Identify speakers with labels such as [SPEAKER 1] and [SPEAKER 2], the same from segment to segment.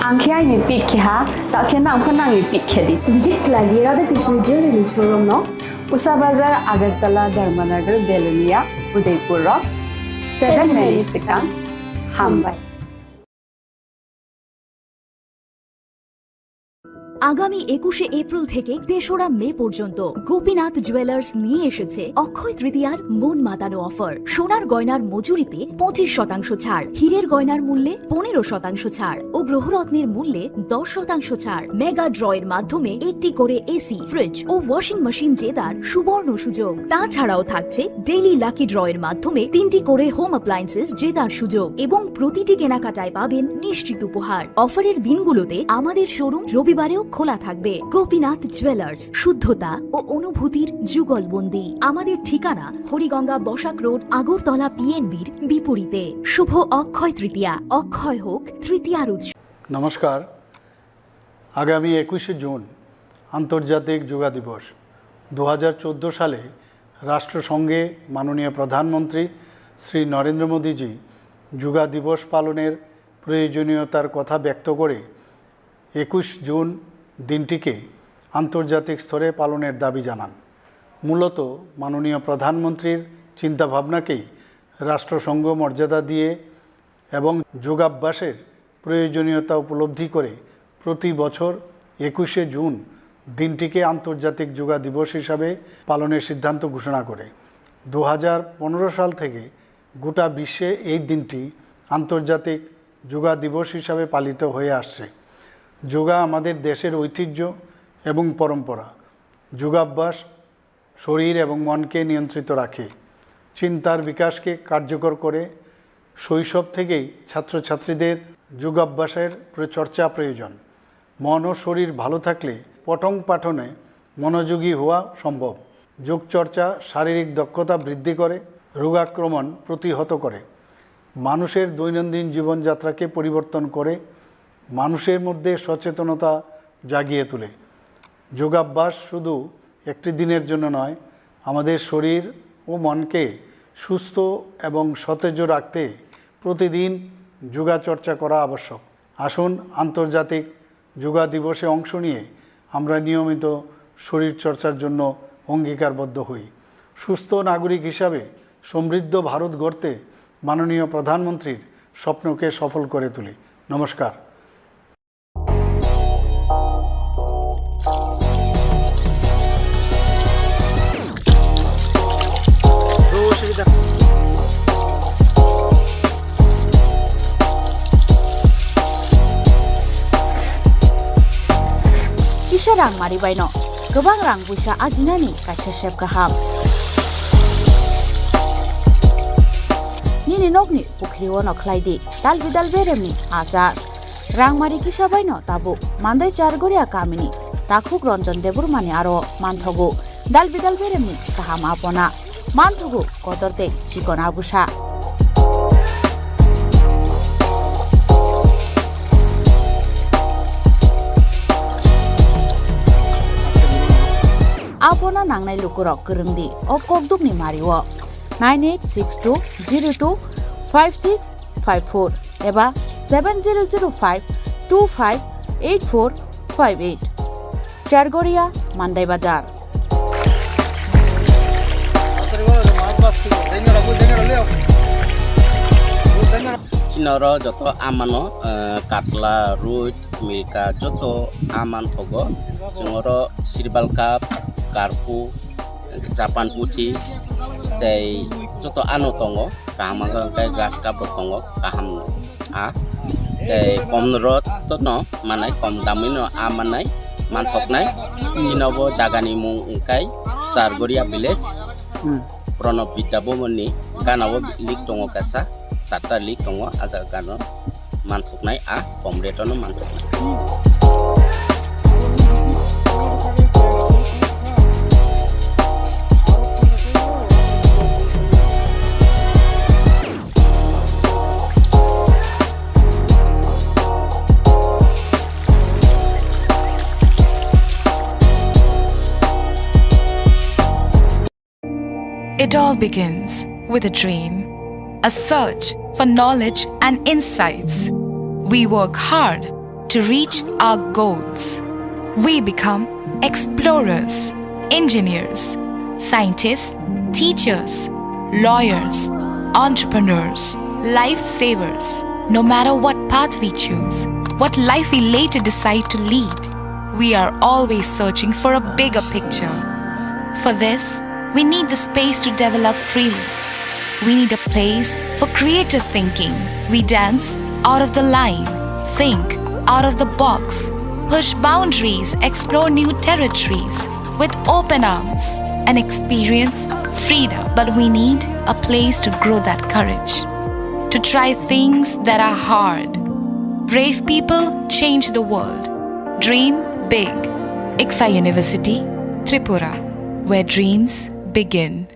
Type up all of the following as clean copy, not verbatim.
[SPEAKER 1] Angkai ni pikha, tak kena angkana ni pikhedi. Jik lagi Radha Krishna Jewelry Showroom no, Usa Bazar Agartala Dharmanagar Belunia, Udaipur Rock, 7 Mary Sikang, Hambai.
[SPEAKER 2] আগামী ২১শে April থেকে ৩রা মে পর্যন্ত Gopinath jewellers নিয়ে এসেছে অক্ষয় তৃতীয়ার মন মাতানো offer. সোনার গয়নার মজুরিতে ২৫% ছাড়, হীরের গয়নার মূল্যে ১৫% ছাড় ও গ্রহরত্নের মূল্যে ১০% ছাড়। মেগা ড্রয়ের মাধ্যমে একটি করে এসি, ফ্রিজ ও ওয়াশিং মেশিন জেতার সুবর্ণ সুযোগ। তাছাড়াও থাকছে ডেইলি লাকি ড্রয়ের মাধ্যমে ৩টি করে হোম অ্যাপ্লায়েন্সেস জেতার সুযোগ এবং প্রতিটি কেনাকাটায় পাবেন নিশ্চিত উপহার। অফারের দিনগুলোতে আমাদের শোরুম রবিবারেও খোলা থাকবে। গোপীনাথ জুয়েলার্স, শুদ্ধতা ও অনুভূতির যুগলবন্দি। আমাদের ঠিকানা হরিগঙ্গা বসাক রোড, আগরতলা পিএনবির বিপরীতে। শুভ অক্ষয় তৃতীয়া, অক্ষয় হোক তৃতীয়ার উৎসব।
[SPEAKER 3] নমস্কার। আগামী ২১শে জুন আন্তর্জাতিক যোগা দিবস। ২০১৪ সালে রাষ্ট্রসংঘে মাননীয় প্রধানমন্ত্রী শ্রী নরেন্দ্র মোদীজি যোগা দিবস পালনের প্রয়োজনীয়তার কথা ব্যক্ত করে ২১ জুন দিনটিকে আন্তর্জাতিক স্তরে পালনের দাবি জানান। মূলত মাননীয় প্রধানমন্ত্রীর চিন্তাভাবনাকেই রাষ্ট্রসংঘ মর্যাদা দিয়ে এবং যোগাভ্যাসের প্রয়োজনীয়তা উপলব্ধি করে প্রতি বছর ২১শে জুন দিনটিকে আন্তর্জাতিক যোগা দিবস হিসাবে পালনের সিদ্ধান্ত ঘোষণা করে। ২০১৫ সাল থেকে গোটা বিশ্বে এই দিনটি আন্তর্জাতিক যোগা দিবস হিসাবে পালিত হয়ে আসছে। যোগা আমাদের দেশের ঐতিহ্য এবং পরম্পরা। যোগাভ্যাস শরীর এবং মনকে নিয়ন্ত্রিত রাখে, চিন্তার বিকাশকে কার্যকর করে। শৈশব থেকেই ছাত্রছাত্রীদের যোগাভ্যাসের চর্চা প্রয়োজন। মন ও শরীর ভালো থাকলে পঠন পাঠনে মনোযোগী হওয়া সম্ভব। যোগচর্চা শারীরিক দক্ষতা বৃদ্ধি করে, রোগাক্রমণ প্রতিহত করে, মানুষের দৈনন্দিন জীবনযাত্রাকে পরিবর্তন করে, মানুষের মধ্যে সচেতনতা জাগিয়ে তোলে। যোগাভ্যাস শুধু একটি দিনের জন্য নয়, আমাদের শরীর ও মনকে সুস্থ এবং সতেজ রাখতে প্রতিদিন যোগাচর্চা করা আবশ্যক। আসুন আন্তর্জাতিক যোগা দিবসে অংশ নিয়ে আমরা নিয়মিত শরীরচর্চার জন্য অঙ্গীকারবদ্ধ হই। সুস্থ নাগরিক হিসাবে সমৃদ্ধ ভারত গড়তে মাননীয় প্রধানমন্ত্রীর স্বপ্নকে সফল করে তুলি। নমস্কার।
[SPEAKER 4] Kisah rang mari baino, gobang rang busa ajinani kaisa sep kaham. Nini nokni pukri wono klaidi, dal bidal beremni ajar. Rang mari kisah baino tabu, mandai chargoria kamini, takuk ronjon debur mani aro manthogu, dal bidal beremni kaham apona, manthogu kotorte chikona busa. Apona nangnai lukurok kerengdi o kokdukni mariwo 9862025654 eba 7005258458 Chargoria Mandai Bazar.
[SPEAKER 5] Chinoro joto amano katla ruj milka joto aman thogo jongoro sirbal cup karpu Japan putih tei joto anu tongo kaham kai gas cup tongo kaham a tei komrot to no manai kom damino amanai manthoknai chinobo jagani mung kai Sargoria village Pranab Bidabomoni ganawo lik tongo kasa sata lik tongo aja gano manthoknai a komretono manthoknai.
[SPEAKER 6] It all begins with a dream, a search for knowledge and insights. We work hard to reach our goals. We become explorers, engineers, scientists, teachers, lawyers, entrepreneurs, lifesavers. No matter what path we choose, what life we later decide to lead, we are always searching for a bigger picture. For this, we need the space to develop freely. We need a place for creative thinking. We dance out of the line, think out of the box, push boundaries, explore new territories with open arms and experience freedom. But we need a place to grow that courage, to try things that are hard. Brave people change the world. Dream big. ICFA University, Tripura, where dreams begin.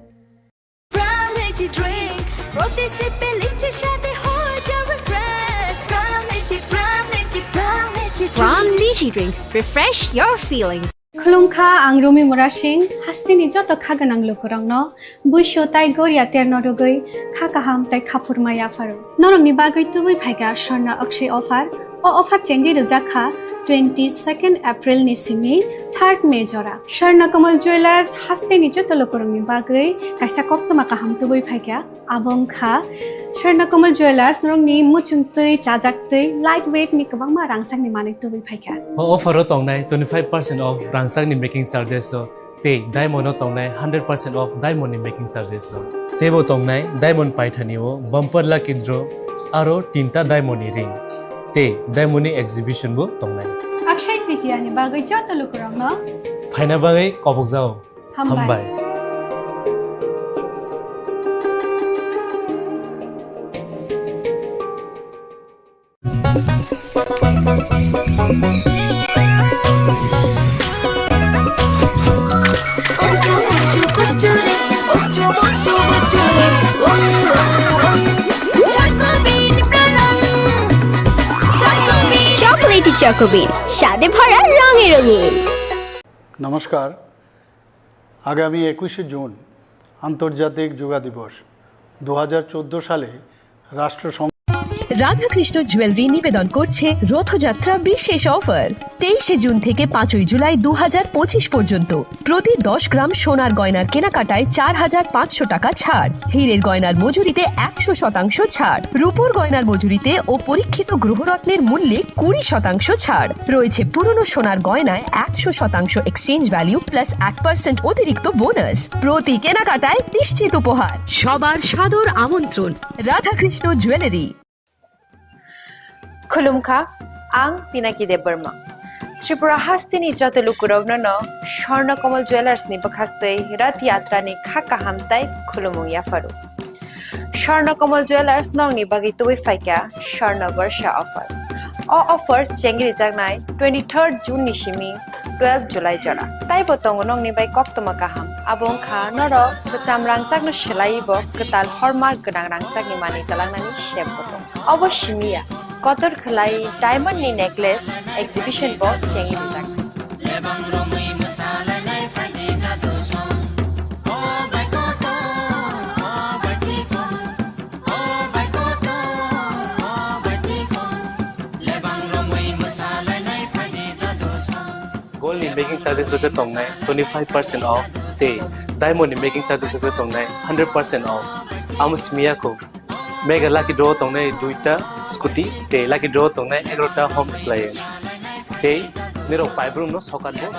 [SPEAKER 2] From Lychee Drink, refresh your feelings.
[SPEAKER 7] Khulungkha ang Rumi Mura Singh hastini joto khaganang lukurangno buisho tai goria terno rogoi khakaham tai khapurmaya faru norong ni bagoi tubui phaiga sharna akshay offer o offer chengi rujakha 22nd April ni simi 3rd May jora Sharna Kamal Jewelers hastini joto lukurang ni bagoi kaisa koptoma kaham tubui phaiga abong kha Sharna Kamal Jewelers norong ni muchungtui chajaktui lightweight ni kabangma rangsang ni manik tubui phaiga
[SPEAKER 8] offer tongnai 25% off rangsang ni making charges so te diamond tongnai 100% off diamond ni making charges so tebo tongnai diamond paithani o bumper lucky draw aro tinta diamond ni ring te diamond ni exhibition bu tongnai
[SPEAKER 7] Akshay Tritiya ni bagoi joto lukurangno
[SPEAKER 8] phaina bagai kobok jao hambai
[SPEAKER 9] chocolatey চকোবিন স্বাদে ভরা রঙে রঙিন
[SPEAKER 3] নমস্কার আগামী 21শে June আন্তর্জাতিক যোগা দিবস 2014 সালে রাষ্ট্রসংঘ
[SPEAKER 10] রাধাকৃষ্ণ জুয়েলারি নিবেদন করছে রথযাত্রা বিশেষ অফার 23 জুন থেকে 5 জুলাই 2025 পর্যন্ত প্রতি 10 গ্রাম সোনার গয়নার কেনাকাটায় 4500 টাকা ছাড় হীরের গয়নার মজুরিতে 100% ছাড় রূপোর গয়নার মজুরিতে ও পরীক্ষিত গ্রহরত্নের মূল্যে 20% ছাড় রয়েছে পুরনো সোনার গয়নায় 100% এক্সচেঞ্জ ভ্যালু প্লাস 1% অতিরিক্ত বোনাস প্রতি কেনাকাটায় নিশ্চিত উপহার সবার সাদর আমন্ত্রণ Radhakrishna jewellery
[SPEAKER 11] Khulumkha ang Pinaki de Burma. Tripura hastini joto lukurogno no Sharna Kamal Jewelers ni bakhaktei Rath Yatra ni khaka hamtai khulumung ya faru. Sharna Kamal Jewelers nong ni bagi tui faika Sharna Varsha offer. O offer chengri jagnai 23rd June ni shimi 12 July jara. Tai botong nong ni bai koktoma kaham. Abong kha noro kacham rangchak no shelai bo ketal hallmark ganang rangchak ni mani talangnani shep botong. Obo shimiya Kotor Khalai Diamond ni necklace exhibition bo chengi dijak.
[SPEAKER 8] gold ni making charges rupe tongnai 25% off te diamond ni making charges rupe tongnai 100% off amusmiya ko mega lucky draw tongnai duita scooty te lucky draw tongnai 11ta home appliance te niro five room no sokat bo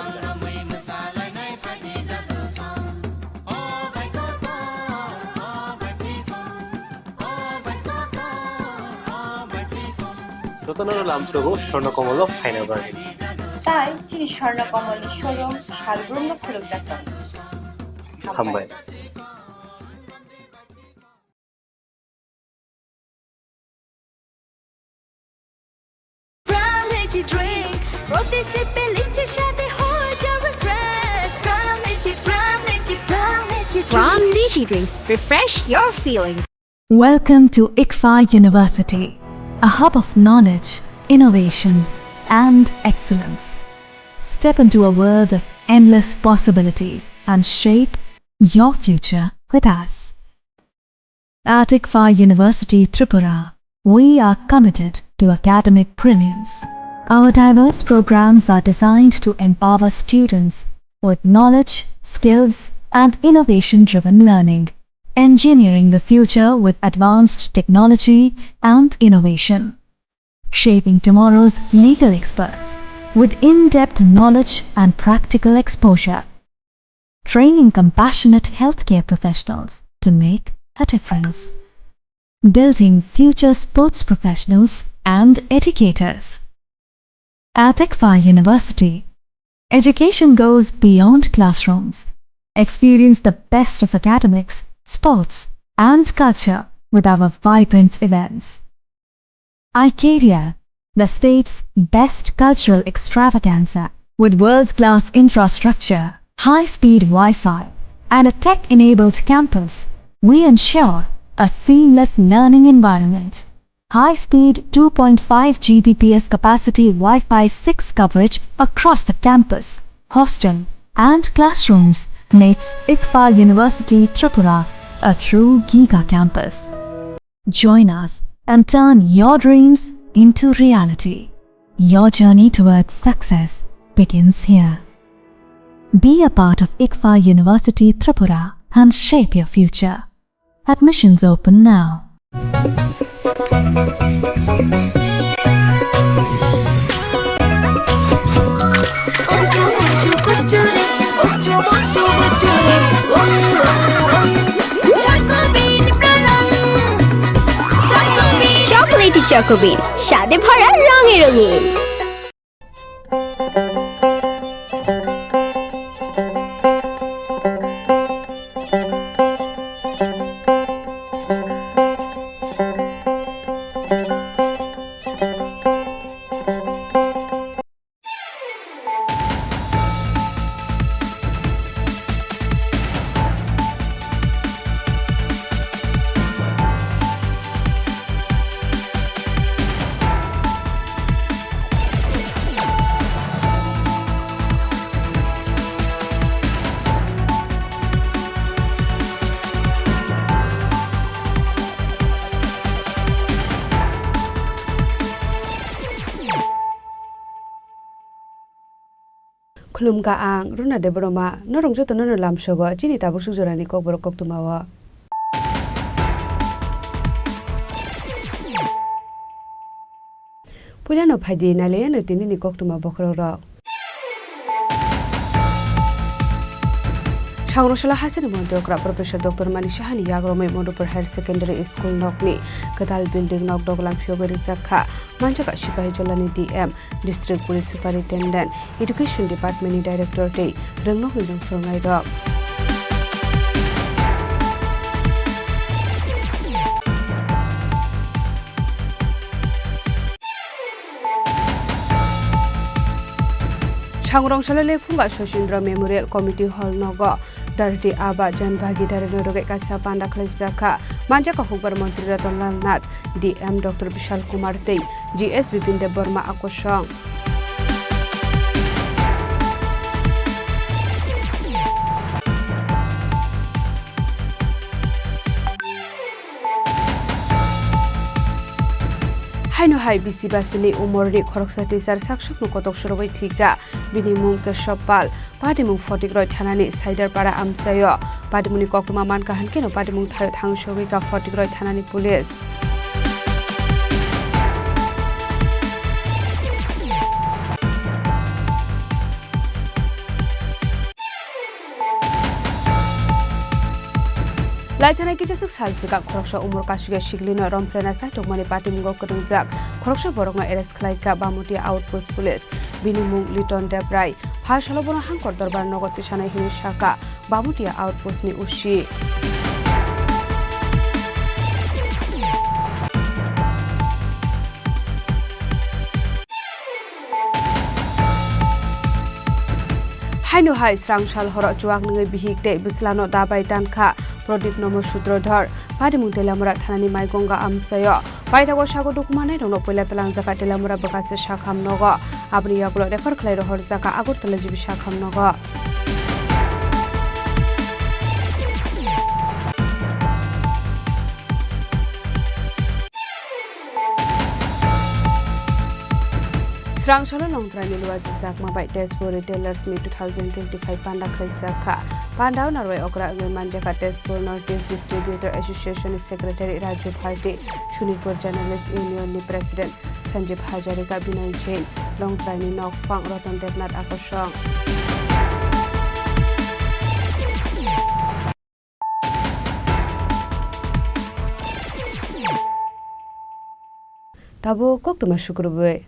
[SPEAKER 8] jotono lamsogo Sharna Kamal final bargain
[SPEAKER 11] Tai Chini Khorang Tripura showroom shalbrum no khuluk jakta.
[SPEAKER 8] hambai
[SPEAKER 2] From Lychee Drink, refresh your feelings.
[SPEAKER 12] Welcome to ICFA University, a hub of knowledge, innovation, and excellence. Step into a world of endless possibilities and shape your future with us. At ICFA University Tripura, we are committed to academic brilliance, Our diverse programs are designed to empower students with knowledge, skills, and innovation-driven learning, engineering the future with advanced technology and innovation, shaping tomorrow's legal experts with in-depth knowledge and practical exposure, training compassionate healthcare professionals to make a difference, building future sports professionals and educators. At ICFA University, education goes beyond classrooms. Experience the best of academics, sports, and culture with our vibrant events. Icaria, the state's best cultural extravaganza, with world-class infrastructure, high-speed Wi-Fi, and a tech-enabled campus, we ensure a seamless learning environment. High-speed 2.5 Gbps capacity Wi-Fi 6 coverage across the campus, hostel, and classrooms makes ICFA University Tripura a true giga campus. Join us and turn your dreams into reality. Your journey towards success begins here. Be a part of ICFA University Tripura and shape your future. Admissions open now.
[SPEAKER 9] Chocolatey চকোবিন স্বাদে ভরা রঙে রঙিন।
[SPEAKER 1] खुलुमगा आं रुना देबरमा नरंग जतो ननो लामसोगो चिनि Tabuk सुजरानि ककबर कक्तुमावा पुलानो फाइदि नाले न तिनि कक्तुमा बखरो Shagroshala Hasan Mondokra Professor Dr. Manishahani Yagrome Mondopur Higher Secondary School Nokni Kadal Building Nok Doglam Fiogari Zakha Manjaka Shipahi Jolani DM District Police Superintendent Education Department Director Day Rengno Hudung Frongai Dog Changrongshale Funga Shoshindra Memorial Committee Hall Nogo Darti Aba Jan Bhagidari Noroge Kasa Panda Klesaka Manjaka Hubar Montri Ratonlal Nath DM Dr. Bishal Kumar Tei GS Bipin de Burma Akoshong Haino hai bisi basini umorri khoroksati sar sakshuk nukotok shorobai thika binimung keshopal padimung fotikroi thanani saidar para amsayo padimuni koktuma man kahan keno padimung thayo thangshogoi ka fotikroi thanani police Laitana Kichasik Salsika Kroksha Umur Kashiga Shiglino Romplena Saitokmani Party Mungo Kudunzak Kroksha Borogma Eres Klaika Bamutia Outpost Police Binimung Liton Debrai Hashalobona Hankor Dorbar Nogotishana Hinishaka Bamutia Outpost Ni Ushi Haino Hai Srangshal Horok Juak Nungai Bihik De Bislano Dabai Tanka Prodip Nomo Sudrodhar Padimung Telamura Thanani Maigonga Amsayo Paitago Shago Dukumane Dono Poila Talang Zaka Telamura Bakase Shakham Nogo Abri Yagulo Refer Klairo Hor Zaka Agur Talajibi Shakham Nogo
[SPEAKER 13] Srangshalo Longtrani Luaji Sakma by Tesbo Retailers Meet 2025 Panda Kaisaka. Panda Narway Okra Manjaka Tesbo Northeast Distributor Association Secretary Raju Bharti, Shunipur Journalist Union President Sanjib Hajarika Binay Jain, Longtrani Nok Fang Rotan Devnath Akoshang. Tabo Koktuma Shukurwe.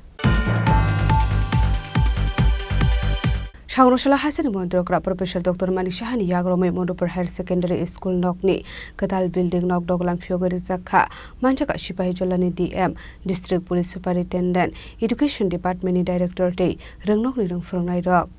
[SPEAKER 13] Shangroshala Hassan Mondrokra Professor Dr. Manishahani Yagrome Mondopur Higher Secondary School Nokni, Katal Building Nok Dogalam Fyogari Zaka, Manchaka Shipahi Jolani DM, District Police Superintendent, Education Department Director Day, Rangnokni Rung from Naidok.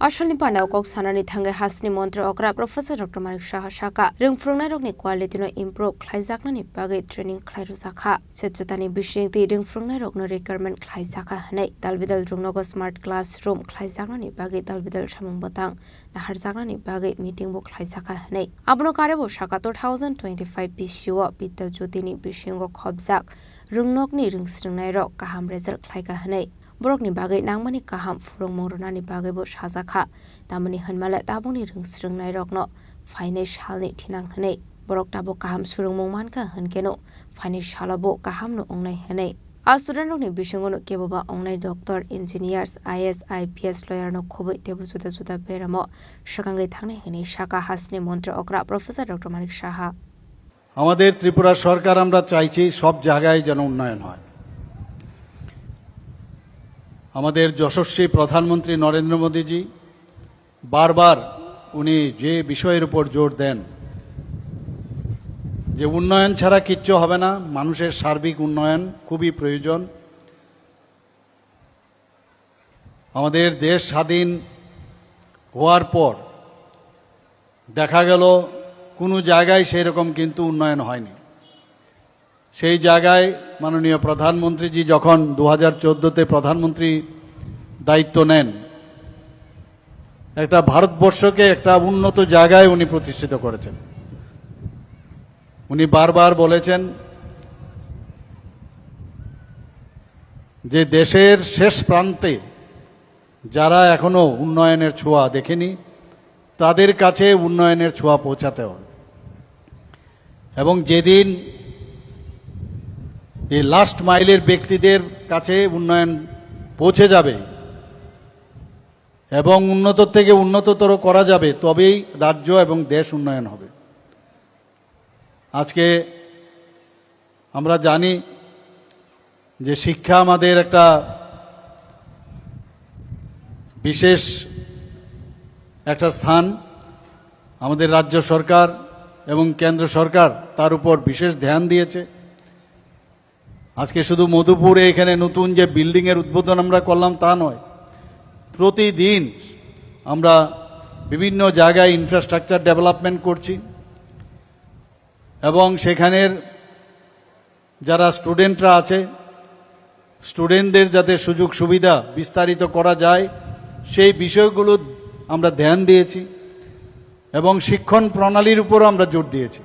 [SPEAKER 11] Ashwani Panda Kok Sanani Thanga Hasni Montre Okra Professor Dr. Manik Shah Shaka Ring Frunarok Quality no improve Klaizakni Bagate training Klairusaka Setutani Bishing the Ring Frunarok no requirement Klaizaka Hane Dalvidal Drumnogo Smart Classroom Klaizakni Bagate Dalvidal Shamung Batang Naharzakni Bagate Meeting Book Klaizaka Hane Abno Karebo Shaka 2025 PCU Peter Jotini Bishingo Kobzak Rungnokni Ring Stringnairok Kaham result Klaika Hane Borokni bagai nangmani kaham furong morunani bagai bo shazakha tamani hanmala taboni ring sringnai rokno financial ni thinang hane borok tabo kaham surung mongman ka hankeno financial bo kaham no ongnai hane a student rokni bishingono keboba ongnai doctor engineers IS IPS lawyer no khobai tebu juda juda beramo shakangai thangnai hane shaka hasni মন্ত্রী okra professor dr manik saha
[SPEAKER 3] আমাদের ত্রিপুরা সরকার আমরা চাইছি সব জায়গায় যেন উন্নয়ন হয় আমাদের যশস্বী প্রধানমন্ত্রী নরেন্দ্র মোদীজি বারবার উনি যে বিষয়ের উপর জোর দেন যে উন্নয়ন ছাড়া কিচ্ছু হবে না মানুষের সার্বিক উন্নয়ন খুবই প্রয়োজন আমাদের দেশ স্বাধীন হওয়ার পর দেখা গেল কোনো জায়গায় সেই রকম কিন্তু উন্নয়ন হয়নি সেই জায়গায় মাননীয় প্রধানমন্ত্রীজি যখন 2014তে প্রধানমন্ত্রী দায়িত্ব নেন একটা ভারতবর্ষকে একটা উন্নত জায়গায় উনি প্রতিষ্ঠিত করেছেন উনি বারবার বলেছেন যে দেশের শেষ প্রান্তে যারা এখনো উন্নয়নের ছোঁয়া দেখেনি তাদের কাছে উন্নয়নের ছোঁয়া পৌঁছাতে হবে এবং যেদিন এই লাস্ট মাইলের ব্যক্তিদের কাছে উন্নয়ন পৌঁছে যাবে এবং উন্নত থেকে উন্নততর করা যাবে তবেই রাজ্য এবং দেশ উন্নয়ন হবে আজকে আমরা জানি যে শিক্ষা আমাদের একটা বিশেষ একটা স্থান আমাদের রাজ্য সরকার এবং কেন্দ্র সরকার তার উপর বিশেষ ধ্যান দিয়েছে আজকে শুধু মধুপুরে এখানে নতুন যে বিল্ডিং এর উদ্বোধন আমরা করলাম তা নয় প্রতিদিন আমরা বিভিন্ন জায়গায় ইনফ্রাস্ট্রাকচার ডেভেলপমেন্ট করছি এবং সেখানের যারা স্টুডেন্টরা আছে স্টুডেন্টদের যাতে সুযোগ সুবিধা বিস্তারিত করা যায় সেই বিষয়গুলো আমরা ধ্যান দিয়েছি এবং শিক্ষণ প্রণালীর উপর আমরা জোর দিয়েছি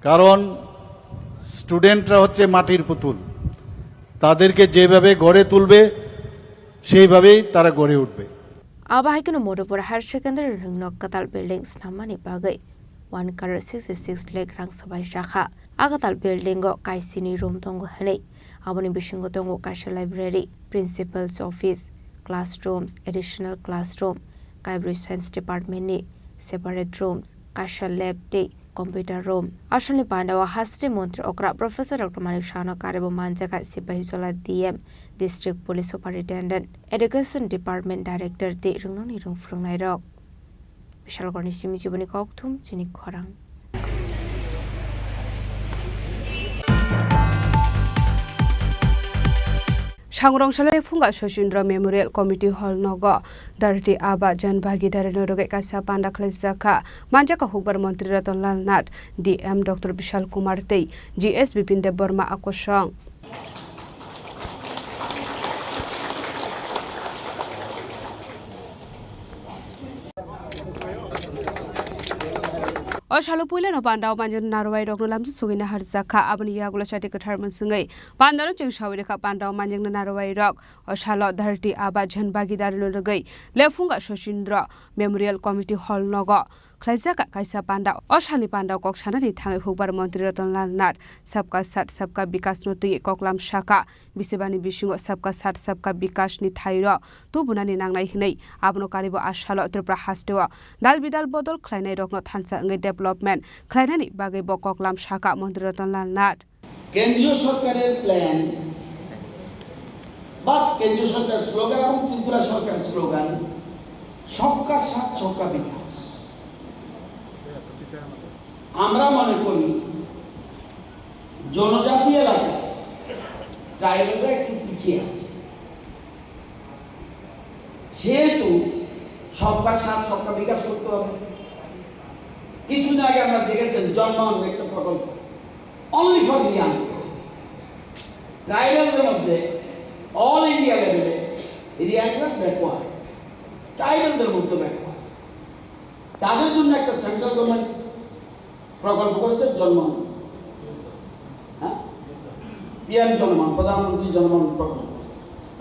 [SPEAKER 3] কারণ স্টুডেন্টরা হচ্ছে মাটির পুতুল তাদেরকে যেভাবে গড়ে তুলবে সেইভাবেই তারা গড়ে উঠবে
[SPEAKER 11] আবাহিকনো মোডপুর হায়ার সেকেন্ডারি রিংনক কাতাল বিল্ডিং স্নামানি বাগৈ 1 crore 66 lakh rang sabai shakha agatal building go kaisini room tongo hanei aboni bishingo tongo kaisha library principal's office classrooms additional classroom library science department ni separate rooms kaisha lab day computer room ashani pandawa hasri মন্ত্রী okra professor dr manik shano karebo manjaka sipahijola dm district police superintendent education department director de rungnoni rungfrungnai rok Bishalgarh নিশ্চিমি জীবনী ককথুম চিনি খরাং Shangrongshale Funga Shoshindra Memorial Committee Hall Nogo Darti Aba Jan Bhagidari Noroge Kasa Panda Klesaka Manjaka Hukbar Montri Ratan Lal Nat DM Dr. Bishal Kumar Tei GS Bipin de Burma Akoshang
[SPEAKER 13] Oshalo Pulan of Bandao Manjan Narway Dog Lam Sugina Harzaka, Abani Yagula Shatika Herman Singay, Bandaro Shawika Bandao Manjan Narway Rock, Oshalo Darti Abajan Bagidar Nugay, Lefunga Shoshindra, Memorial Committee Hall Nogo. Klaisaka Kaisa Panda, Oshali Panda Kokshana, Tang Hubar Montratan Nat, Sabka Sat, Sabka Bikas Noti, Koklam Shaka, Bisibani Bishungo, Sabka Sat, Sabka Bikash Nitairo, Tubunani Nangai, Abno Karibo Ashalo Tripura Hastewa, Dalbidal Bodol, Kleine Dog not Hansa Development, Kleinani Bagebo Koklam Shaka, Montratan Nat.
[SPEAKER 14] কেন্দ্রীয় সরকারের plan বা কেন্দ্রীয় সরকার slogan এবং ত্রিপুরা সরকার slogan সবকা সাথ সবকা বিকাশ আমরা মনে করি জনজাতি এলাকায় ট্রাইবালরা একটু পিছিয়ে আছে সেহেতু সবকা সাথ সবকা বিকাশ করতে হবে কিছুদিন আগে আমরা দেখেছেন জন্মন একটা প্রকল্প only for the young ট্রাইবালদের মধ্যে অল ইন্ডিয়া লেভেলে এরিয়াটা ব্যাকওয়ার্ড ট্রাইবালদের মধ্যে ব্যাকওয়ার্ড তাদের জন্য একটা সেন্ট্রাল গভর্নমেন্ট প্রকল্প করেছে জন্মন হ্যাঁ পিএম জন্মন প্রধানমন্ত্রী জন্মন প্রকল্প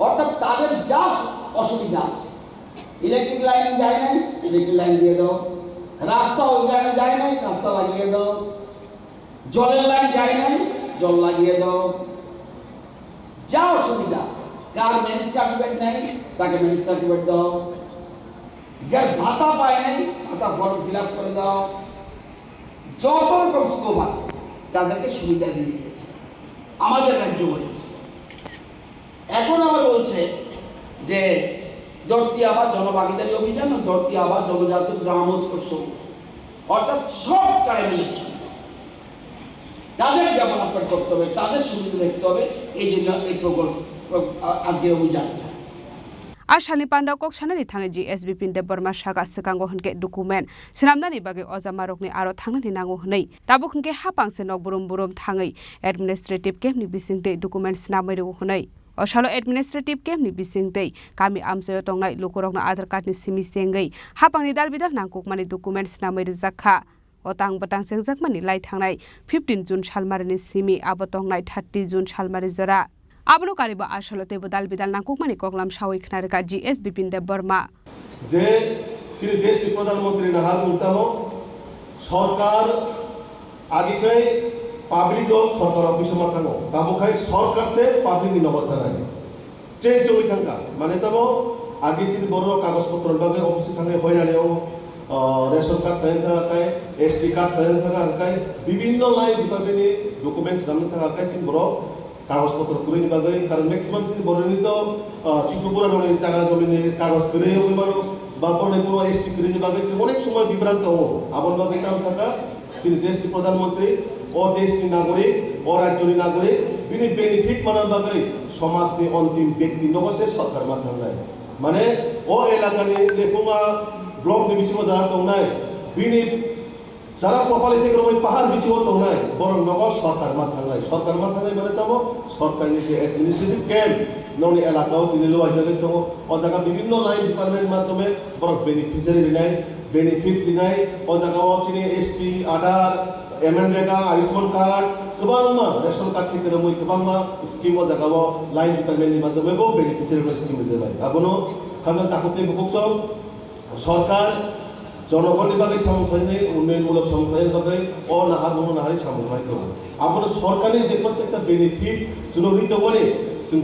[SPEAKER 14] অর্থাৎ তাদের যা অসুবিধা আছে ইলেকট্রিক লাইন যায় নাই ইলেকট্রিক লাইন দিয়ে দাও রাস্তা ওই লাইনে যায় নাই রাস্তা লাগিয়ে দাও জলের লাইন যায় নাই জল লাগিয়ে দাও যা অসুবিধা আছে কার ম্যারেজ সার্টিফিকেট নাই তাকে ম্যারেজ সার্টিফিকেট দাও যার ভাতা পায় নাই ভাতা ফর্ম ফিল আপ করে দাও যত রকম স্কোপ আছে তাদেরকে সুবিধা দিয়ে দিয়েছে আমাদের রাজ্য বলেছে এখন আবার বলছে যে ধরতি আবার জনভাগিদারি অভিযান ও ধরতি আবার জনজাতি গ্রামোৎকর্ষ অর্থাৎ সব ট্রাইবেলের জন্য তাদের ডেভেলপমেন্ট করতে হবে তাদের সুবিধা দেখতে হবে এই জন্য এই প্রকল্প আজকে অভিযানটা
[SPEAKER 13] Ashali Panda Kokshana Tangi GSB Pin de Burma Shaka Sekango Hunke document Sinamnani Bagi Ozamarokni Aro Tangani Nango Hune Tabukunke Hapang Senok Burum Burum Tangi Administrative Kemni Bising Document Sinamari Hune Oshalo Administrative Kemni Bising Day Kami Amsayo Tongai Lukorona Other Katni Simi Sengai Hapang Nidal Bidal Nangkuk Mani Documents Namari Zaka Otang Batang Sengzakmani Light Hangai 15 June Shalmarini Simi Abotong Night 30 June Shalmari Zora Abno Kariba Ashalote Budal Bidal Nakukmani Koklam Shawik Narika GSB Pin de Burma
[SPEAKER 15] যে শ্রী দেশটি প্রধানমন্ত্রী নাহার মুন্তামো সরকার আগেকাই public সরকার অফিসে মাথানো তাবুখাই সরকার সে public নিনবতা নাই change হই থাকা মানে তাবো আগে সিদি বড় কাগজপত্র বাগে অফিসে থাকে হয়রানিও রেশন কার্ড থাকে থাকায় এসটি কার্ড থাকে থাকায় বিভিন্ন লাইন ডিপার্টমেন্টে ডকুমেন্টস নাম থাকায় সিন বড় কাগজপত্র করে নিবাগে কারণ ম্যাক্সিমাম সিন বড়নি তো শিশুপুরা রঙের জায়গা জমিনে কাগজ করে হইবারো বা পরে কোনো এসটি করে নিবাগে অনেক সময় বিভ্রান্ত হো আপন ভাবে কাম থাকা সিন দেশটি প্রধানমন্ত্রী ও দেশটি নাগরিক ও রাজ্যনি নাগরিক বিনি বেনিফিট মানার ভাবে সমাজনি অন্তিম ব্যক্তি নবসে সরকার মাথায় নাই মানে ও এলাকানি লেখুমা ব্লক নি বিসিমো যারা তো নাই বিনি যারা কপালে থেকে ওই পাহাড় বেশি হতো নাই বরং নগর সরকার মাথায় নাই সরকার মাথায় নাই মানে তাবো সরকারি যে অ্যাডমিনিস্ট্রেটিভ ক্যাম্প ননি এলাকাও তিনি লো আইজালে তো ও জায়গা বিভিন্ন লাইন ডিপার্টমেন্ট মাধ্যমে বড় বেনিফিশিয়ারি নাই বেনিফিট দিনাই ও জায়গাও চিনি এসটি আধার এমএনরেগা আয়ুষ্মান কার্ড গোবাংমা রেশন কার্ড থেকে মই গোবাংমা স্কিম ও জায়গাও লাইন ডিপার্টমেন্ট মাধ্যমে গো বেনিফিশিয়ারি স্কিম দিতে পারে আবনো কারণ তাকতে বুকসব সরকার জনগণের ভাবে সামগ্রী উন্নয়নমূলক সামগ্রীর ভাবে ও নাহার নাহারি সামগ্রী দেবো আপনার সরকারি যে প্রত্যেকটা বেনিফিট সুনিহিত করে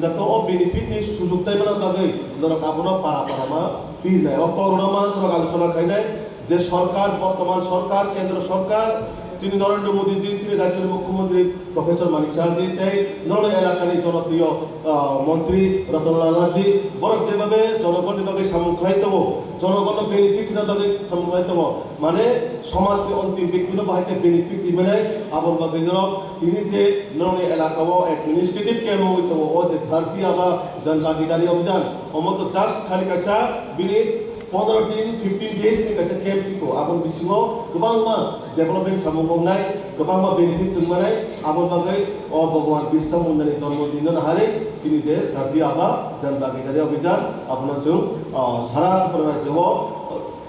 [SPEAKER 15] যাতে ও বেনিফিট নিয়ে সুযোগ দেয় মানে ভাবে ধরক আপনার পাড়া পাড়ামা ফির নেয় ও করোনামা ধরক আলোচনা খাই নেয় যে সরকার বর্তমান সরকার কেন্দ্র সরকার যিনি নরেন্দ্র মোদীজি শ্রী রাজ্যের মুখ্যমন্ত্রী প্রফেসর মানিক শাহজি তাই ধরনের এলাকার জনপ্রিয় মন্ত্রী রতনলাল নাথজি বড় যেভাবে জনগণের ভাবে সামগ্রিক জনগণ বেনিফিট ভাবে সামগ্রিক মানে সমাজ অন্তিম ব্যক্তির বাহিতে বেনিফিট দিবে নাই আবার ভাবে তিনি যে ধরনের এলাকা অ্যাডমিনিস্ট্রেটিভ ক্যাম্প হইত ও যে ধরতি আবার জনভাগিদারি অভিযান অমত জাস্ট খালি কাছা বিনি 15 दिन 15 days ni kasi camp siko abon bisingo gobangma development samongnai gobangma benefit sungmanai abon bagai o bhagwan birsa mundani janmo din na hare sini je dharti aba janbagidari abhijan apna jung sara rajyo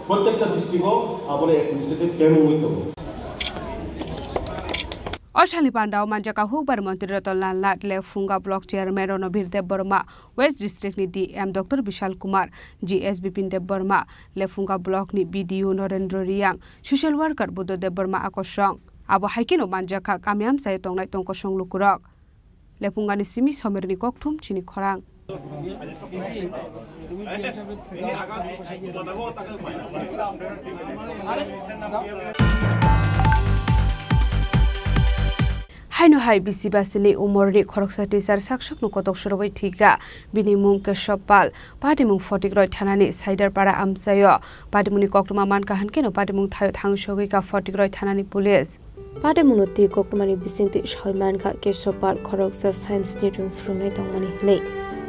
[SPEAKER 15] প্রত্যেকটা ডিস্ট্রিক্টও আপনি administrative camp হইতো
[SPEAKER 13] অশালী পান্ডাও মানজাকা হুকবার মন্ত্রী Ratanlal Nath Lefunga block chairman Ranbir Debbarma west ডিস্ট্রিক্টনি DM doctor Vishal Kumar GS Bipin Debbarma Lefunga ব্লকনি BDO Narendra Reang social worker Buddha Debbarma আকর্ষণ আবো হাইকেনো মানজাকা কামিয়াম সাই টংনাই টংকসং লুকুরক লেফুঙ্গানি সিমি সমেরনি ককথুম চিনি খরাং হাইনো হাই বিসিবাসিনি উমরনি খরকসা টিচার সাকসক নকতক সরবই ঠিকা বিনি মুং কেশব পাল পাটিমুং ফটিকরয় থানানি সাইদারপাড়া আমসায় পাটিমুনি কক্টমা মানকাহান কেন পাটিমুং থায় থাংসগিকা ফটিকরয় থানানি পুলিশ
[SPEAKER 16] পাটিমুনতি কক্টমানি বিসিংতি সয়মানকা কেশব পাল খরকসা সায়েন্স নিটুং ফ্রুংনাই দংমানি হनै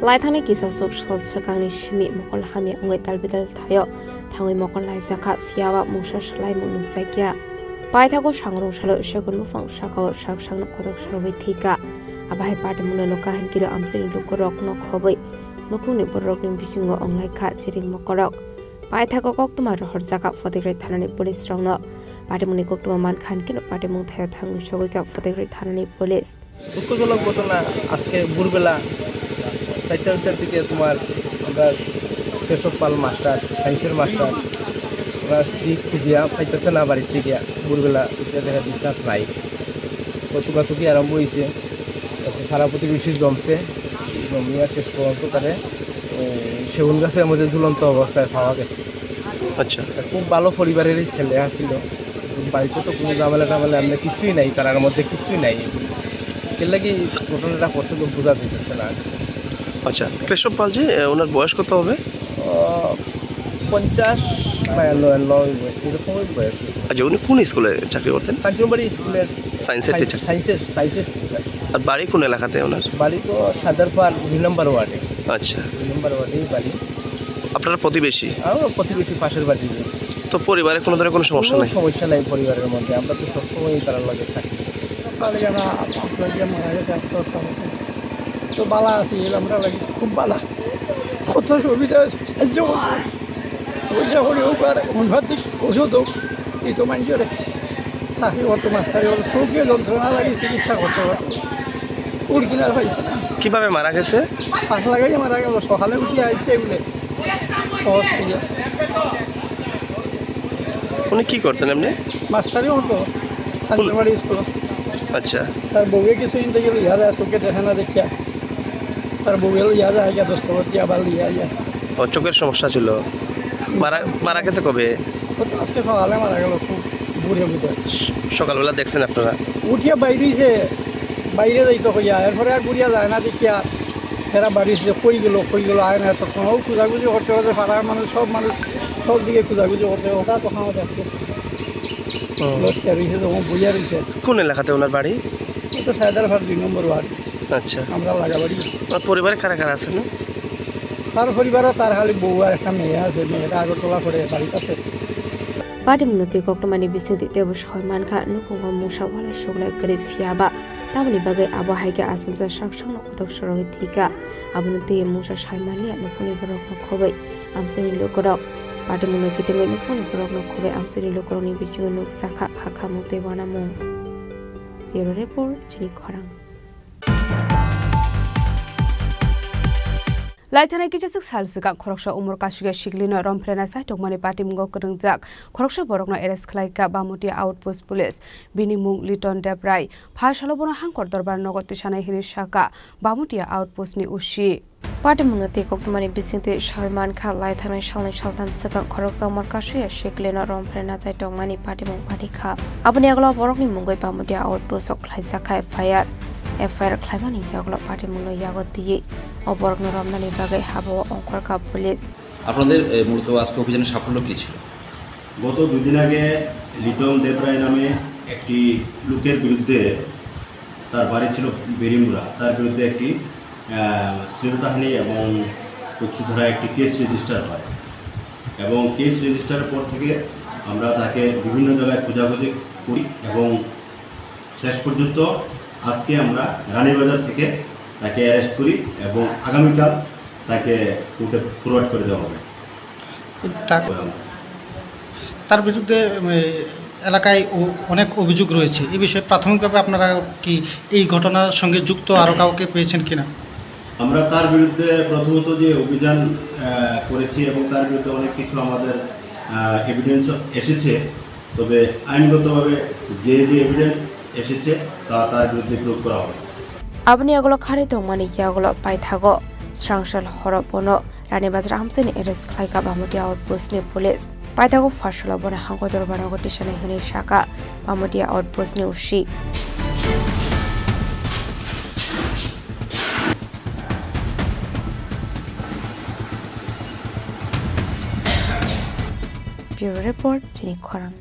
[SPEAKER 16] লাইথানি কিসাসক সলসকাংনি সিমি মকল হামি अंगै तालबिदाल थायो थाङै मकल लाइजाखा फियावा मुसा सलाय मुनुं जायकिया पाइथाको सांग्रं सालो सेगुन मुफां साकाव साकसांनो खदक सरबै थिका आबाहाय पाटिमुनो लकाहान किरो आमसेनि लुकरक न खबै नखुंनि बरकनि बिसिंगो अंलाइखा चिरिं मकरक पाइथाको कक्तमा रहरजाका फतेग्रै थानानि पुलिस रंनो पाटिमुनि कक्तमा मानखान किरो पाटिमुं थायो थांगु सगैका फतेग्रै थानानि पुलिस
[SPEAKER 17] দুঃখজনক ঘটনা আজকে ভোরবেলা 4টার দিকে তোমার আমরা কেশব পাল মাস্টার সায়েন্সের মাস্টার ওনার স্ত্রী খুঁজিয়া পাইতেছে না বাড়ির থেকে ভোরবেলা উঠে দেখা বিশ্বাস নাই কতুকাতুকি আরম্ভ হয়েছে খারাপ প্রতিবেশী জমছে জমিয়া শেষ পর্যন্ত তারে সেগুন গাছের মধ্যে ঝুলন্ত অবস্থায় পাওয়া গেছে। আচ্ছা, খুব ভালো পরিবারেরই ছেলে আসছিল, বাড়িতে তো কোনো ঝামেলা টামেলা এমনি কিছুই নাই, তার মধ্যে কিছুই নাই, এর লাগি ঘটনাটা করছে তো বোঝা যেতেছে না।
[SPEAKER 18] আচ্ছা, কেশব পাল জি ওনার বয়স কত হবে?
[SPEAKER 17] 50 বা 90 এরকমই বয়স।
[SPEAKER 18] আচ্ছা, উনি কোন স্কুলে চাকরি করতেন?
[SPEAKER 17] কাঞ্চনবাড়ি স্কুলের
[SPEAKER 18] সায়েন্সের টিচার।
[SPEAKER 17] সায়েন্সের টিচার।
[SPEAKER 18] আর বাড়ি কোন এলাকাতে ওনার?
[SPEAKER 17] বাড়ি তো সাদারপাড় 2 নম্বর ওয়ার্ডে।
[SPEAKER 18] আচ্ছা,
[SPEAKER 17] 2 নম্বর ওয়ার্ডেই বাড়ি।
[SPEAKER 18] আপনারা প্রতিবেশী?
[SPEAKER 17] আমরা প্রতিবেশী, পাশের বাড়ি।
[SPEAKER 18] তো পরিবারে কোনো ধরনের কোনো সমস্যা নেই?
[SPEAKER 17] সমস্যা নাই পরিবারের মধ্যে, আমরা তো সবসময় তার লগে থাকি।
[SPEAKER 19] তো বালা আছি, আমরা লাগি খুব বালা, কত সুবিধা পয়সা করে হোক আর অন্যাধিক ওষুধ হোক, এই তো মানুষের চাকরি করতো, মাস্টারি হতো, চৌকিয়ে যন্ত্রণা লাগে চিকিৎসা করতে পারতো, ওর কিনার পাইছে না।
[SPEAKER 18] কিভাবে মারা গেছে?
[SPEAKER 19] পাশ লাগাই মারা গেল, সকালে উঠিয়ে আসছে এগুলো সহজ থেকে।
[SPEAKER 18] উনি কি করতেন এমনি?
[SPEAKER 19] মাস্টারি হতো কাঞ্চনবাড়ি স্কুল।
[SPEAKER 18] আচ্ছা,
[SPEAKER 19] তার বউয়ে কিছুদিন থেকে লিয়া যায়, চোখে দেখে না দেখিয়া, তার বউয়ে লিয়া যায়, 10 টাকা আবার লিয়া যায়।
[SPEAKER 18] ও চোখের সমস্যা ছিল। মারা গেছে কবে?
[SPEAKER 19] আজকে সকালে মারা গেল, খুব বুড়ে বুঝে।
[SPEAKER 18] সকালবেলা দেখছেন আপনারা?
[SPEAKER 19] উঠিয়া বাইরেছে, বাইরে যাইতো হইয়া, এরপরে আর বুড়িয়া যায় না দেখিয়া এরা বাড়িছে, কই গেল আয় না, তখন ও খোঁজাখুঁজি করতে করতে পাড়ার মানুষ সব দিকে খোঁজাখুঁজি করতে ওটা তখন দেখছে তখন বুঝিয়া রয়েছে।
[SPEAKER 18] কোন এলাকাতে ওনার বাড়ি?
[SPEAKER 19] ওটা সায়দারপাড় 2 নম্বর ওয়ার্ড।
[SPEAKER 18] আচ্ছা,
[SPEAKER 19] আমরা লাগাবাড়ি।
[SPEAKER 18] ওনার পরিবারে কারা কারা আছেন?
[SPEAKER 19] তার পরিবারে তার খালি বউ আর একটা মেয়ে আছে, মেয়েটা আগরতলা করে বাড়িতে আছে।
[SPEAKER 16] पाटिमुनति कक्टमानि बिसिंति तेबो सहमानखा नुकुंग मुसा वाला सुगलाय गरे फियाबा ताबनि बागै आबो हाइगा आसुमजा साकसांनो खदक सरबै थिका आबुनति मुसा सायमालिया नुकुनि बरकनो खबै आमसेनि लोकरक पाटिमुनो कितेङै नुकुनि बरकनो खबै आमसेनि लोकरनि बिसिङै नुक साखा खाखा मुते बानामु। ब्युरो रिपोर्ट चिनी खरां।
[SPEAKER 13] लाइथानाय किजासक सालसगा खरकसा उमर कासुगा शिगलिनो रमफ्रेना साइटकमानि पाटिमुंगो करंजाक खरकसा बरकनो एरेस्ट खलाइका बामुति आउटपोस्ट पुलिस बिनि मुं लिटन देबराय फासालबनो हांकर दरबार नगति सानाय हिनि शाखा बामुतिया आउटपोस्टनि उसी
[SPEAKER 16] पाटिमुनति कक्टमानि बिसिंति सहमानखा लाइथानाय सालनै सालथाम सगा खरकसा उमर कासुगा शिगलिनो रमफ्रेना साइटकमानि पाटिमुं पाटिखा आबनि आगला बरकनि मुंगै बामुतिया आउटपोस्ट खलाइजाखा एफआईआर खालामनानै यागला पाटिमुंनो यागतियै অবরগ্ন রমনানি বাগাই হাবো অঙ্করকা পুলিশ।
[SPEAKER 20] আপনাদের মূলত আজকে অভিযানের সাফল্য কী ছিল?
[SPEAKER 15] গত 2 দিন আগে লিটন দেবরায় নামে একটি লোকের বিরুদ্ধে, তার বাড়ি ছিল বেরিমুড়া, তার বিরুদ্ধে একটি শ্লীলতাহানি এবং উচ্চধরা একটি কেস রেজিস্টার হয় এবং কেস রেজিস্টারের পর থেকে আমরা তাকে বিভিন্ন জায়গায় খোঁজাখুঁজি করি এবং শেষ পর্যন্ত আজকে আমরা রানীবাজার থেকে তাকে অ্যারেস্ট করি এবং আগামীকাল তাকে কোর্টে ফরওয়ার্ড করে দেওয়া হবে।
[SPEAKER 19] তার বিরুদ্ধে
[SPEAKER 21] এলাকায় অনেক অভিযোগ রয়েছে এই বিষয়ে প্রাথমিকভাবে আপনারা কি এই ঘটনার সঙ্গে যুক্ত আরও কাউকে পেয়েছেন কিনা?
[SPEAKER 22] আমরা তার বিরুদ্ধে প্রথমত যে অভিযান করেছি এবং তার বিরুদ্ধে অনেক কিছু আমাদের এভিডেন্স এসেছে, তবে আইনগতভাবে যে এভিডেন্স এসেছে তার বিরুদ্ধে প্রয়োগ করা হবে।
[SPEAKER 16] Abni agolo khare tongmani yagolo paithago Srangshal horopono Rani Bazar Hamseni arrest khlaika Bamudia outpost ni police paithago fashola bona hango dorbara gotishane hini shaka Bamudia outpost ni ushi Bureau Report Chini Khorang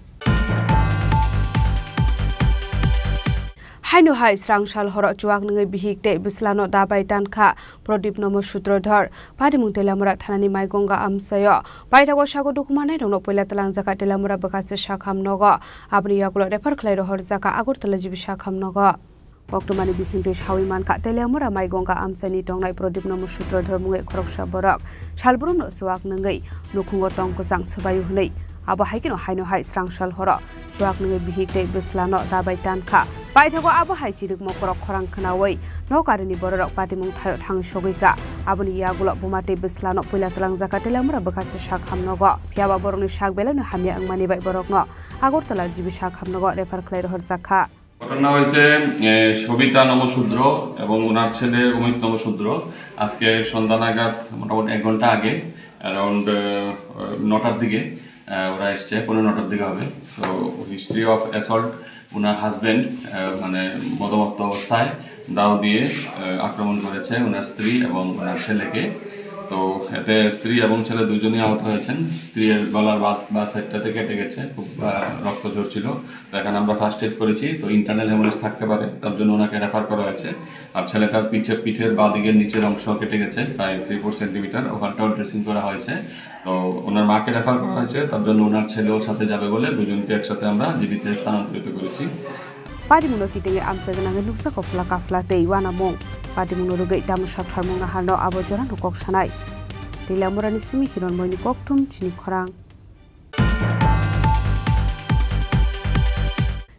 [SPEAKER 13] Hainu hai Srangshal horo chuak ngai bihik te bislano dabai tankha Prodip Nomo Sutrodhar Padimung Telamura Thanani Maigonga Amsayo Paitago Shago Dukmane Rono Poila Talang Zaka Telamura Bakase Shakham Nogo Abni Yagulo Refer Klairo Hor Zaka Agurtala Jibi Shakham Nogo Oktomani Bisinte Shawiman Ka Telamura Maigonga Amsani Tongnai Prodip Nomo Sutrodhar Mungai Khoroksha Borok Shalbrum no Suak Ngai Nukhungo Tongko Sang Sabayu Hnei Abo haikino haino hai Srangshal horo chuak ngai bihik te bislano dabai tankha paithago abo hai chirik mokorok khorang khnawai nokarini borok patimung thayo thang sogika aboni yagulo bumate bislano poila talang jaka telamura bakase shakhamnogo phiaba borokni shakbelano hamya angmani bai borokno agortala jibi shakhamnogo refer khlai rohor jakha
[SPEAKER 23] ঘটনা হয়েছে সবিতা নমশূদ্র এবং ওনার ছেলে অমিত নমশূদ্র আজকে সন্ধ্যা নাগাদ মোটামুটি 1 ঘন্টা আগে around 9টার দিকে ওরা এসছে 9টার দিকে হবে। তো history of assault owner husband মানে মদমত্ত অবস্থায় দাও দিয়ে আক্রমণ করেছে ওনার স্ত্রী এবং ওনার ছেলেকে। তো এতে স্ত্রী এবং ছেলে দুজনেই আহত হয়েছেন। স্ত্রীর গলার বা সাইডটাতে কেটে গেছে, খুব রক্ত ঝরছিল। তো এখানে আমরা ফার্স্ট এড করেছি, তো ইন্টারনাল হেমোরেজ থাকতে পারে, তার জন্য ওনাকে রেফার করা হয়েছে। আর ছেলেটার পিঠের বা দিকের নিচের অংশ কেটে গেছে প্রায় 3-4 সেন্টিমিটার, ওখানটাও ড্রেসিং করা হয়েছে। তো ওনার মাকে রেফার করা হয়েছে, তার জন্য ওনার ছেলেও সাথে যাবে বলে দুজনকে একসাথে আমরা জীবিতে স্থানান্তরিত করেছি।
[SPEAKER 13] Padimuno kitinge amsagana nuksa kofla kafla te iwana mong Padimuno rugai damu shakharmong na hano abojora nukok shanai Tilamurani simi kiron moini koktum Chini Khorang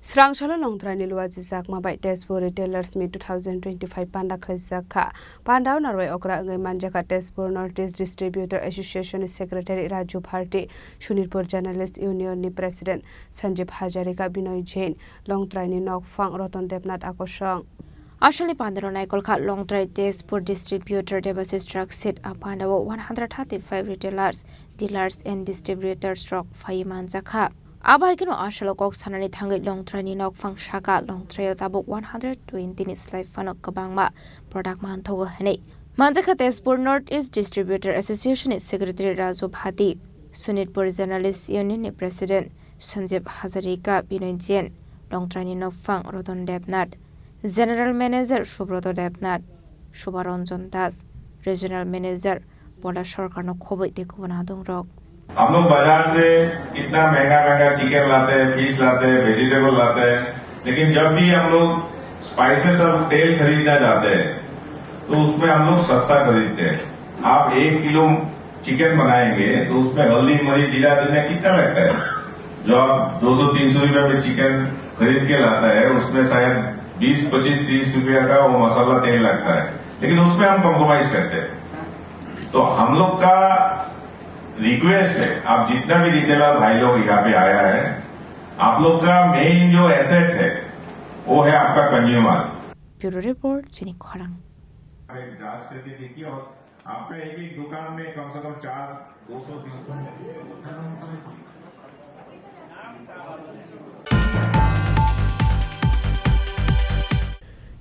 [SPEAKER 13] Srangshalo longtrani luwaji zakma bai Tesbo Retailers Meet 2025 Panda Khazaka Pandao Narway Okra Ngai Manjaka Tesbo Northeast Distributor Association Secretary Raju Bharti Shunirpur Journalist Union ni President Sanjeev Hajarika Binoy Jain longtrani Nokfang Roton Debnath Akoshong
[SPEAKER 16] Ashali Pandaro Naikolka Longtrai Tesbo Distributor Debasis Drug Set Apandao 135 retailers, dealers and distributors stock Fayiman Zaka Abaikino Ashalo Kok Sanani Tangi Longtrai ni Nokfang Shaka Longtrai Tabuk 120 ni Slide Fanok Kabangma Product Mantogo Hene Manjaka Tesbo Northeast Distributor Association Secretary Raju Bhati Sunitpur Journalist Union President Sanjeev Hajarika Binoy Jain Longtrai ni Nokfang Roton Debnath General Manager Shubroto Debnath Shubaranjan Das Regional Manager Bola Sarkar no Khoboi Dekubana Dongrok
[SPEAKER 24] हम लोग बाजार से इतना महंगा महंगा chicken लाते हैं, fish लाते हैं, vegetable लाते हैं, लेकिन जब भी हम लोग स्पाइसेस और तेल खरीदना जाते हैं तो उसमें हम लोग सस्ता खरीदते हैं। आप 1 किलो चिकन बनाएंगे तो उसमें हल्दी मरी जीरा धनिया कितना लगता है? जो आप 200-300 रुपए में चिकन खरीद के लाता है उसमें शायद 20-25-30 रुपया का वो मसाला तेल लगता है, लेकिन उसमें हम कॉम्प्रोमाइज करते हैं। तो हम लोग का रिक्वेस्ट है, आप जितना भी रिटेलर भाई लोग यहाँ पे आया है, आप लोग का मेन जो एसेट है वो है आपका कंज्यूमर।
[SPEAKER 16] ब्यूरो रिपोर्ट चिनी खोरांग।
[SPEAKER 24] जांच करके देखिए और आपका एक दुकान में कम से कम 200-300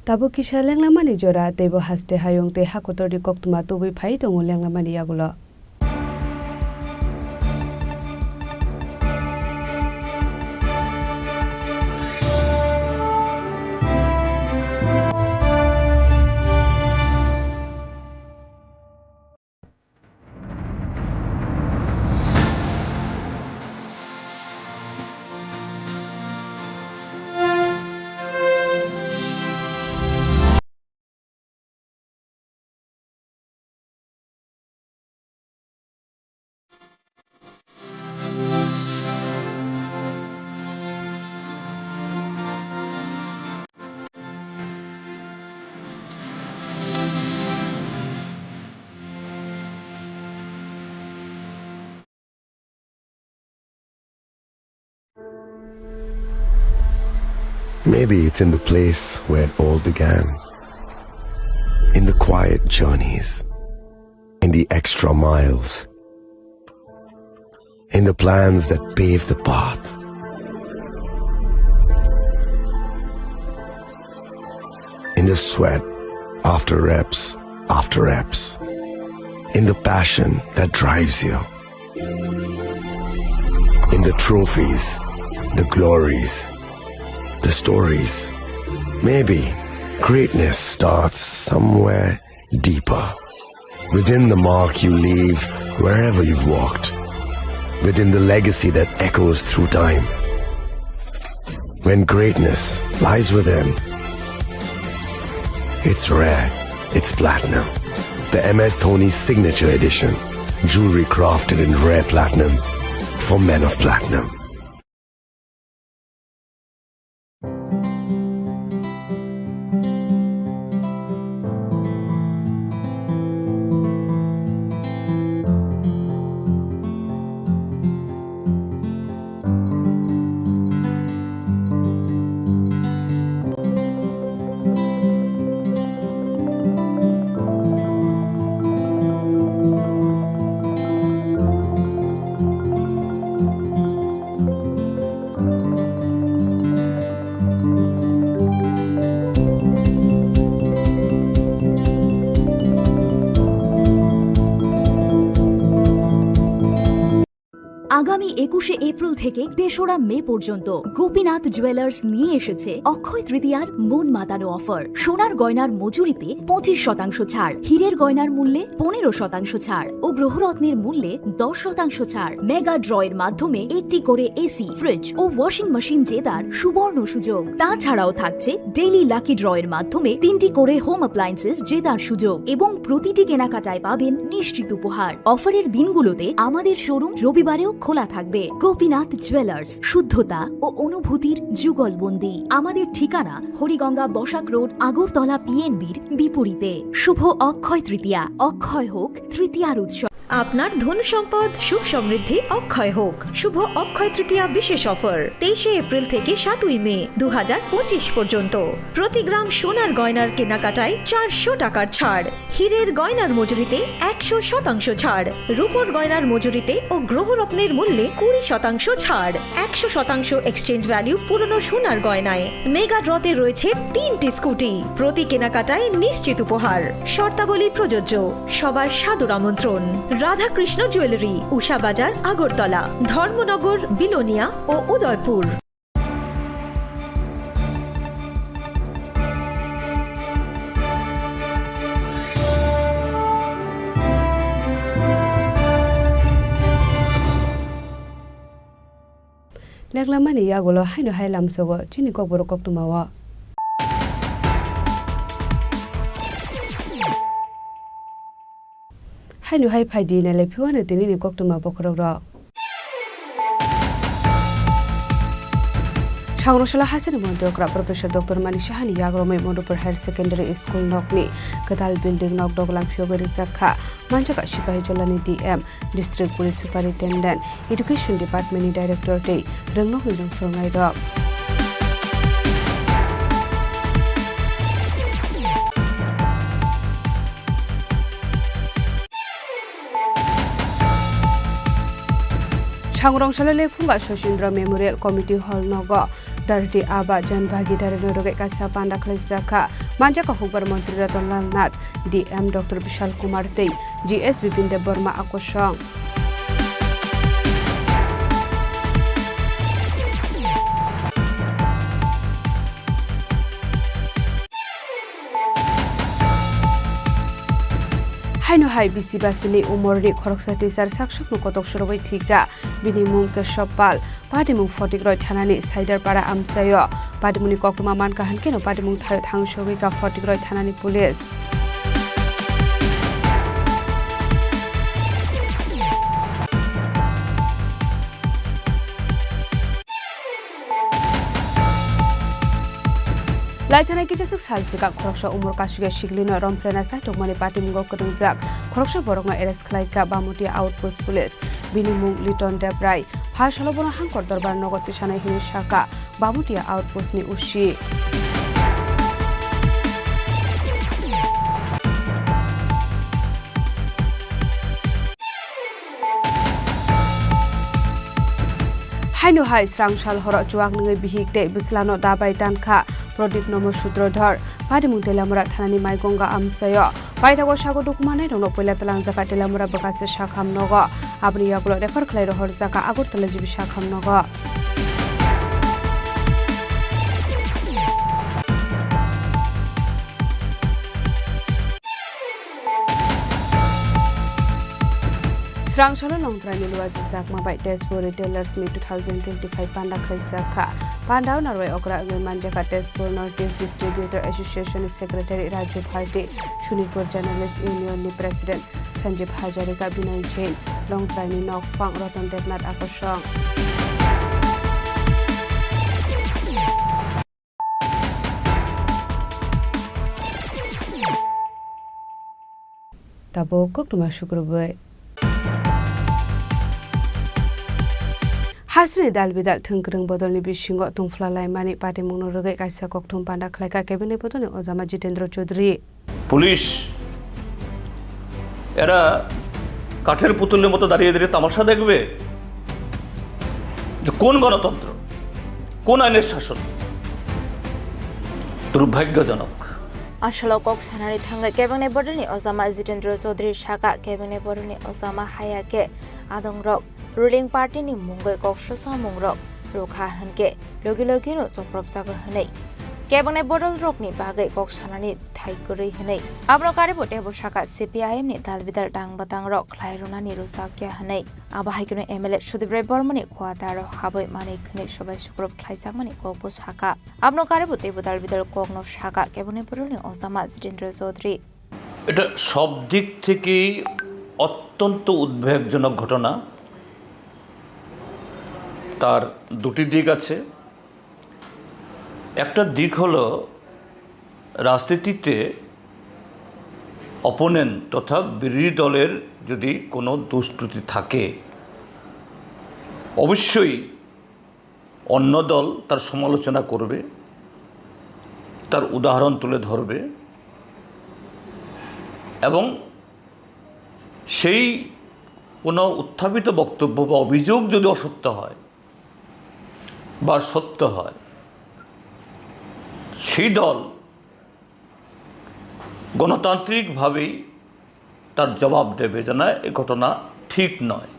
[SPEAKER 13] Tabu kisha lenglamani jora tebo haste hayong te hakotori koktuma tubi phai tongo lenglamani yagulo
[SPEAKER 4] Maybe it's in the place where it all began. In the quiet journeys. In the extra miles. In the plans that pave the path. In the sweat after reps after reps. In the passion that drives you. In the trophies, the glories, the stories. Maybe greatness starts somewhere deeper. Within the mark you leave wherever you've walked. Within the legacy that echoes through time. When greatness lies within, it's rare, it's platinum. The MS Dhoni Signature Edition. Jewelry crafted in rare platinum for men of platinum.
[SPEAKER 2] আগামী ২১শে April থেকে ৩রা মে পর্যন্ত Gopinath jewellers নিয়ে এসেছে অক্ষয় তৃতীয়ার মন মাতানো offer. সোনার গয়নার মজুরিতে ২৫% ছাড়, হীরের গয়নার মূল্যে ১৫% ছাড় ও গ্রহরত্নের মূল্যে ১০% ছাড়। মেগা ড্রয়ের মাধ্যমে একটি করে এসি, ফ্রিজ ও ওয়াশিং মেশিন জেতার সুবর্ণ সুযোগ। তাছাড়াও থাকছে ডেইলি লাকি ড্রয়ের মাধ্যমে ৩টি করে হোম অ্যাপ্লায়েন্সেস জেতার সুযোগ এবং প্রতিটি কেনাকাটায় পাবেন নিশ্চিত উপহার। অফারের দিনগুলোতে আমাদের শোরুম রবিবারেও খোলা থাকবে। গোপীনাথ জুয়েলার্স, শুদ্ধতা ও অনুভূতির যুগলবন্দি। আমাদের ঠিকানা হরিগঙ্গা বসাক রোড, আগরতলা পিএনবির বিপরীতে। শুভ অক্ষয় তৃতীয়া, অক্ষয় হোক তৃতীয়ার উৎসব।
[SPEAKER 5] আপনার ধন সম্পদ সুখ সমৃদ্ধি অক্ষয় হোক। শুভ অক্ষয় তৃতীয়া বিশেষ অফার ২৩শে এপ্রিল থেকে ৭ই মে ২০২৫ পর্যন্ত। প্রতি গ্রাম সোনার গয়নার কেনাকাটায় ৪০০ টাকার ছাড়, হীরের গয়নার মজুরিতে ১০০% ছাড়, রূপোর গয়নার মজুরিতে ও গ্রহরত্নের মূল্যে ২০% ছাড়, ১০০% এক্সচেঞ্জ ভ্যালু পুরনো সোনার গয়নায়। মেগা ড্রতে রয়েছে ৩টি স্কুটি, প্রতি কেনাকাটায় নিশ্চিত উপহার। শর্তাবলী প্রযোজ্য। সবার সাদর আমন্ত্রণ। রাধাকৃষ্ণ জুয়েলারি, উষা বাজার, আগরতলা, ধর্মনগর, বিলোনিয়া ও উদয়পুর।
[SPEAKER 13] লেগলামানি ইয়াগুলো হাইনো হাইলাম সগো চিনি ককবর ককতুমাওয়া হাইনো হাই ফাইদি নালে ফিওয়ানে তিনি ককতুমা বখরগ্র সংরক্ষলা হাসিন মন্ত্রকরা প্রফেসর ডক্টর মানি সাহানি ইয়াগ্রমে মধুপুর হায়ার সেকেন্ডারি স্কুল নকনি কদাল বিল্ডিং নক ডগলাম ফিওগরি জাখা মানজাকা সিপাহি জলানি DM district police superintendent education डिपार्टमेंटनि डायरेक्टर दै रोंनो होदों फोरोंनाय दं सांग्रांशाले फुंगा शशीन्द्र मेमोरियल कमिटी हॉल नग दारटी आबा जन भागीदारी नरगे कासा पांडा खलैसाखा मानजाका हुबर मंत्री रतनलाल नाथ डीएम डॉक्टर विशाल कुमार तै जीएस विपिन देव वर्मा आकर्षण हाइनो हाइ बिसिबासिनि उमरनि खरकसा टिचार साक्षक कतक सरबै थिका बिनि मुं केशव पाल पाटिमुं फटिग्रय थानानि साइदारपाड़ा आमसायो पाटिमुनि कक्रमा मानका हानकेनो पाटिमुं थांसोगैका फटिग्रय थानानि पुलिस लाइथानाय किजासक सालसिका खरकसा उमर काशिगा शिगलिनो रमफ्लेना साइटकमानि पाटिमुंगाव कदंजाक खरकसा बरकमा एरेस्ट खालायका बामुटिया आउटपोस्ट पुलिस বিনিমুং লিটন দেবরায় ভাষালবনা হাঙ্কর দরবার নগদ সানাই হিনি শাখা বামুটিয়া আউটপোস্টনি উসি হাইনো হাই স্রাংশাল হর চুয়াক নঙে বিহিকতে বিসলানো দাবাই তানখা প্রদীপ নম সূত্রধর পাদিমুং তেলামুরা থানানি মাইগঙ্গা আমসায় বাইদাগো সাগো দুকুমানাই রং পয়লা তালাং জাকা তেলামুরা বকাসে শাখাম নগ আপনি ইয়াগুলো রেফার খালাই রহর জাকা আগরতলা জিবি শাখাম নগ Srangshala longtrani luwaji sakma by Tesbo Retailers Meet 2025 Panda Khaisakha Pandau Narway Okra Manjaka Tesbo Northeast Distributor Association Secretary Raju Bharti Shunipur Journalist Union ni President Sanjeev Hajarika Binay Jain longtrani Nok Fang Ratan Devnath Akosong Tabo kok tuma syukurbai Hasri dal bidal thungkrung bodolni bisingo tungfla laimani patimung rogai kaisa kokthum panda khlaika kebine bodoni ozama Jitendra Chaudhary
[SPEAKER 6] police এরা কাঠের পুতুলের মতো দাঁড়িয়ে দাঁড়িয়ে তামাশা দেখবে যে কোন গণতন্ত্র কোন আইনের শাসন দুর্ভাগ্যজনক
[SPEAKER 7] আসলে কক সানারি থাঙ্গা কেবনে বদলনি অজামা জিতেন্দ্র চৌধুরী শাখা কেবনে বদলনি অজামা হায়াকে আদংরক ruling party ni mungai koksa samungrok rokha hanke logi logi no choprop jaga hanai kebane bodol rok ni bagai kok sanani thai kori hanai abro kare bote bo shaka CPIM ni dalbidal dang batang rok khlairona ni rusakya hanai abahai kono MLA Sudibrai Bormani khwata ro haboi mani khne sobai sukrop khlaijak mani kokbo shaka abno kare bote bo dalbidal kokno shaka kebane bodol ni Osama Jitendra Chaudhary
[SPEAKER 6] এটা সব দিক থেকেই অত্যন্ত উদ্বেগজনক ঘটনা তার দুটি দিক আছে একটা দিক হলো রাজনীতিতে অপোনেন্ট তথা বিরোধী দলের যদি কোনো দুষ্কৃতি থাকে অবশ্যই অন্য দল তার সমালোচনা করবে তার উদাহরণ তুলে ধরবে এবং সেই কোনো উত্থাপিত বক্তব্য বা অভিযোগ যদি অসত্য হয় বা সত্য হয় সেই দল গণতান্ত্রিকভাবেই তার জবাব দেবে যে না এ ঘটনা ঠিক নয়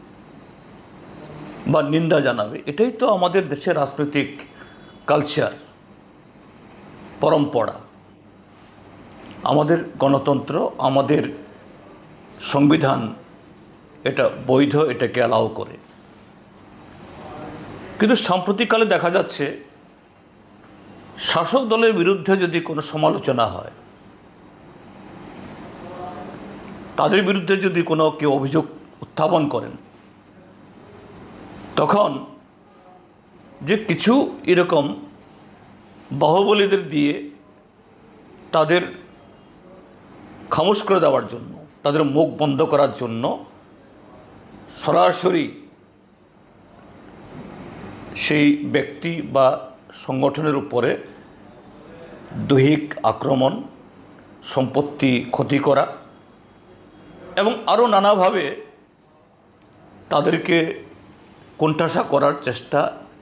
[SPEAKER 6] বা নিন্দা জানাবে এটাই তো আমাদের দেশের রাজনৈতিক কালচার পরম্পরা আমাদের গণতন্ত্র আমাদের সংবিধান এটা বৈধ এটাকে অ্যালাউ করে কিন্তু সাম্প্রতিককালে দেখা যাচ্ছে শাসক দলের বিরুদ্ধে যদি কোনো সমালোচনা হয় তাদের বিরুদ্ধে যদি কোনো কেউ অভিযোগ উত্থাপন করেন তখন যে কিছু এরকম বাহুবলীদের দিয়ে তাদের খামোশ করে দেওয়ার জন্য তাদের মুখ বন্ধ করার জন্য সরাসরি সেই ব্যক্তি বা সংগঠনের উপরে দৈহিক আক্রমণ সম্পত্তি ক্ষতি করা এবং আরও নানাভাবে তাদেরকে কোণঠাসা করার চেষ্টা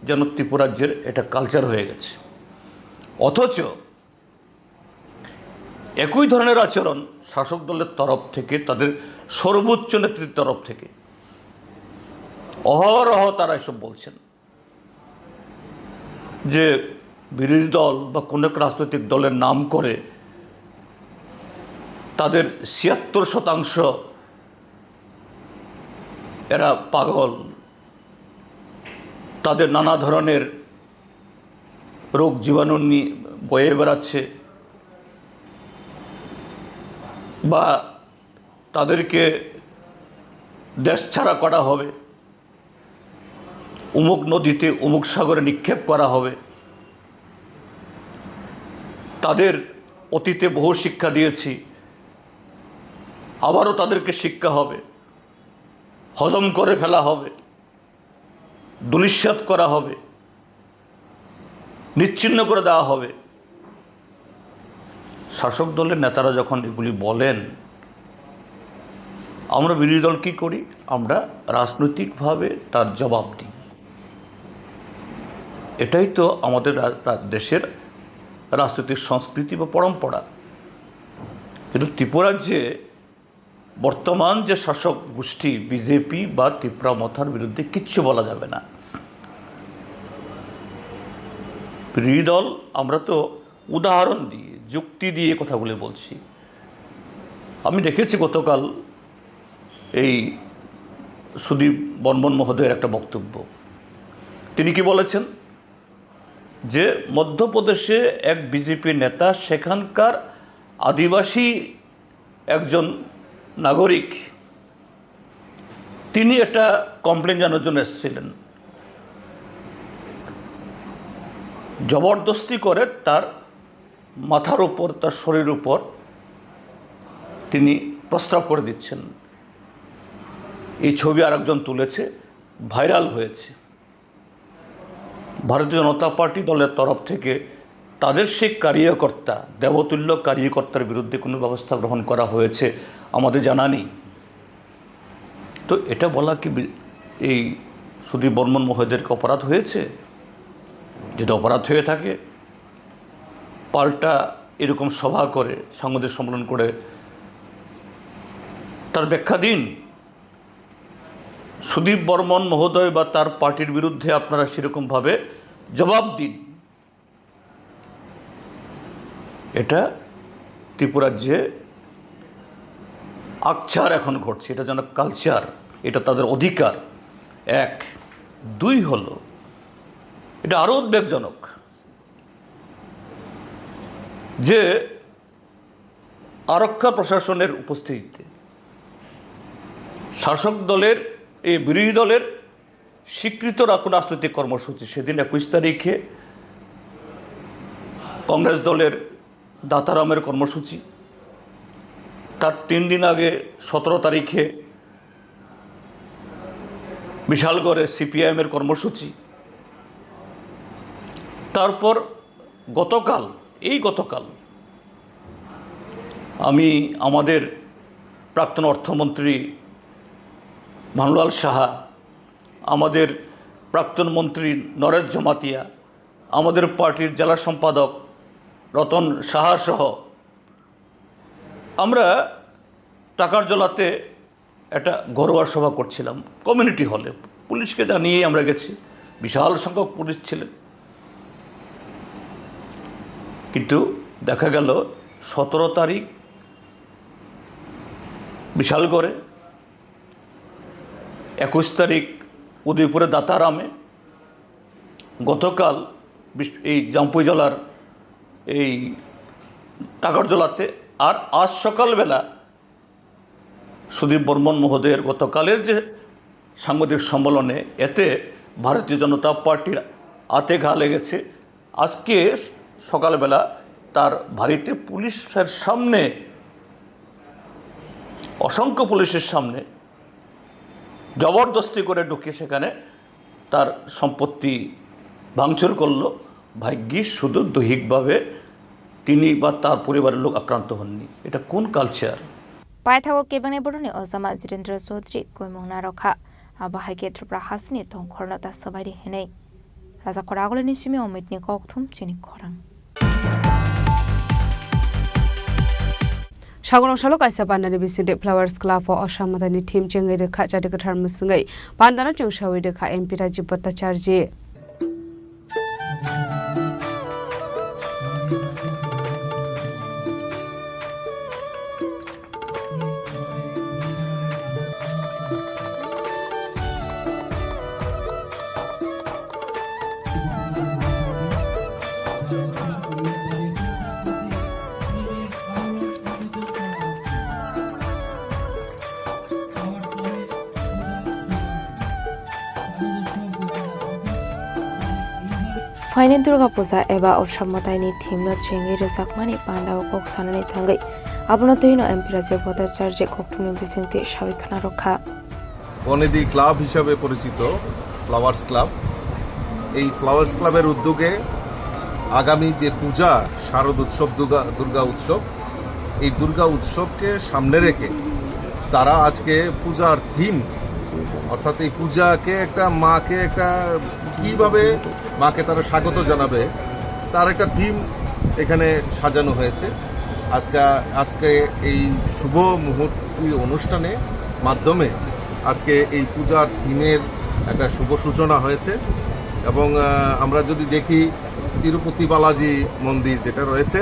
[SPEAKER 6] যেন ত্রিপুরা রাজ্যের এটা কালচার হয়ে গেছে অথচ একই ধরনের আচরণ শাসক দলের তরফ থেকে তাদের সর্বোচ্চ নেতৃত্বের তরফ থেকে অহরহ তারা এসব বলছেন যে বিরোধী দল বা কোনো এক রাজনৈতিক দলের নাম করে তাদের ৭৬% এরা পাগল তাদের নানা ধরনের রোগ জীবাণু নিয়ে বয়ে বেড়াচ্ছে বা তাদেরকে দেশ ছাড়া করা হবে অমুক নদীতে অমুক সাগরে নিক্ষেপ করা হবে তাদের অতীতে বহু শিক্ষা দিয়েছি আবারও তাদেরকে শিক্ষা হবে হজম করে ফেলা হবে, ধূলিসাৎ করা হবে, নিচ্ছিন্ন করে দেওয়া হবে। শাসক দলের নেতারা যখন এগুলি বলেন, আমরা বিরোধী দল কী করি? আমরা রাজনৈতিকভাবে তার জবাব দিই। এটাই তো আমাদের দেশের রাজনৈতিক সংস্কৃতি বা পরম্পরা। কিন্তু ত্রিপুরার যে বর্তমান যে শাসক গোষ্ঠী বিজেপি বা ত্রিপুরা মথার বিরুদ্ধে কিচ্ছু বলা যাবে না। বিরোধী দল আমরা তো উদাহরণ দিয়ে, যুক্তি দিয়ে কথাগুলি বলছি। আমি দেখেছি গতকাল এই সুদীপ বর্মন মহোদয়ের একটা বক্তব্য। তিনি কি বলেছেন? যে মধ্যপ্রদেশে এক বিজেপি নেতা সেখানকার আদিবাসী একজন নাগরিক, তিনি একটা কমপ্লেন জানার জন্য এসেছিলেন। জবরদস্তি করে তার মাথার উপর, তার শরীরের উপর তিনি প্রস্রাব করে দিচ্ছেন। এই ছবি আরেকজন তুলেছে, ভাইরাল হয়েছে। ভারতীয় জনতা পার্টি দলের তরফ থেকে তাদের সেই কার্যকর্তা, দেবতুল্য কার্যকর্তার বিরুদ্ধে কোনো ব্যবস্থা গ্রহণ করা হয়েছে আমাদের জানা নেই। তো এটা বলা কি এই সুদীপ বর্মন মহোদয়েরকে অপরাধ হয়েছে? যদি অপরাধ হয়ে থাকে, পাল্টা এরকম সভা করে, সাংবাদিক সম্মেলন করে তার ব্যাখ্যা দিন। সুদীপ বর্মন মহোদয় বা তার পার্টির বিরুদ্ধে আপনারা সেরকমভাবে জবাব দিন। এটা ত্রিপুরার যে আকছার এখন ঘটছে, এটা যেন কালচার, এটা তাদের অধিকার। এক, দুই হলো, এটা আরও উদ্বেগজনক যে আরক্ষা প্রশাসনের উপস্থিতিতে শাসক দলের এই বিরোধী দলের স্বীকৃত রাজনৈতিক কর্মসূচি, সেদিন 21 তারিখে কংগ্রেস দলের দাতারামের কর্মসূচি, তার 3 দিন আগে 17 তারিখে বিশালগড়ে সিপিআইএমের কর্মসূচি, তারপর গতকাল আমি আমাদের প্রাক্তন অর্থমন্ত্রী ভানুলাল সাহা, আমাদের প্রাক্তন মন্ত্রী নরেশ জমাতিয়া, আমাদের পার্টির জেলা সম্পাদক রতন সাহা সহ আমরা টাকার জলাতে একটা ঘরোয়া সভা করছিলাম কমিউনিটি হলে। পুলিশকে জানিয়েই আমরা গেছি, বিশাল সংখ্যক পুলিশ ছিলেন। কিন্তু দেখা গেল 17 তারিখ বিশালগড়ে, 21 তারিখ উদয়পুরে দাতারামে, গতকাল এই জাম্পুই জলার এই টাকারজলাতে, আর আজ সকালবেলা সুদীপ বর্মন মহোদয়ের গতকালের যে সাংবাদিক সম্মেলনে, এতে ভারতীয় জনতা পার্টির হাতে ঘা লেগেছে। আজকে সকালবেলা তার বাড়িতে পুলিশের সামনে, অসংখ্য পুলিশের সামনে জবরদস্তি করে ঢুকে সেখানে তার সম্পত্তি ভাঙচুর করলো। ভাগ্যিস শুধু দৈহিকভাবে তিনি বা তার পরিবারের লোক আক্রান্ত হননি। এটা কোন কালচার?
[SPEAKER 7] পাইথাও কেবানে বড়নে অজামা জিতেন্দ্র চৌধুরী কৈমংনা রখা আবাহাইকে ত্রিপুরা হাসিনি থং খরনতা সবাইরি হেনে রাজা খরাগলনি সিমে অমিতনি ককথুম চিনি খরাং
[SPEAKER 13] সাগর সালো কাইসা পান্ডানি বিসিডে ফ্লাওয়ার্স ক্লাব ও অসামাদানি টিম চেঙ্গै रेखा जादे गथार मुसुङै पान्डाना चौसावै रेखा एमपी राजीव भट्टाचार्य
[SPEAKER 7] फाइने दुर्गा पूजा एबा उत्सवमताइनि थीमनो चेंगै रोजाकमानि पान्डाव कक साननि थांगै आबनो तैनो एमपी राजीव भट्टाचार्य कक्टुनि बिसिंति साबिखाना रखा
[SPEAKER 8] বনেদি ক্লাব হিসাবে পরিচিত ফ্লাওয়ার্স ক্লাব, এই ফ্লাওয়ার্স ক্লাবের উদ্যোগে আগামী যে পূজা শারদ উৎসব, দুর্গা উৎসব, এই দুর্গা উৎসবকে সামনে রেখে তারা আজকে পূজার থিম, অর্থাৎ এই পূজাকে একটা মাকে একটা কীভাবে মাকে তারা স্বাগত জানাবে তার একটা থিম এখানে সাজানো হয়েছে। আজকে এই শুভ মুহূর্তি অনুষ্ঠানে মাধ্যমে আজকে এই পূজার থিমের একটা শুভ সূচনা হয়েছে। এবং আমরা যদি দেখি তিরুপতি বালাজি মন্দির যেটা রয়েছে,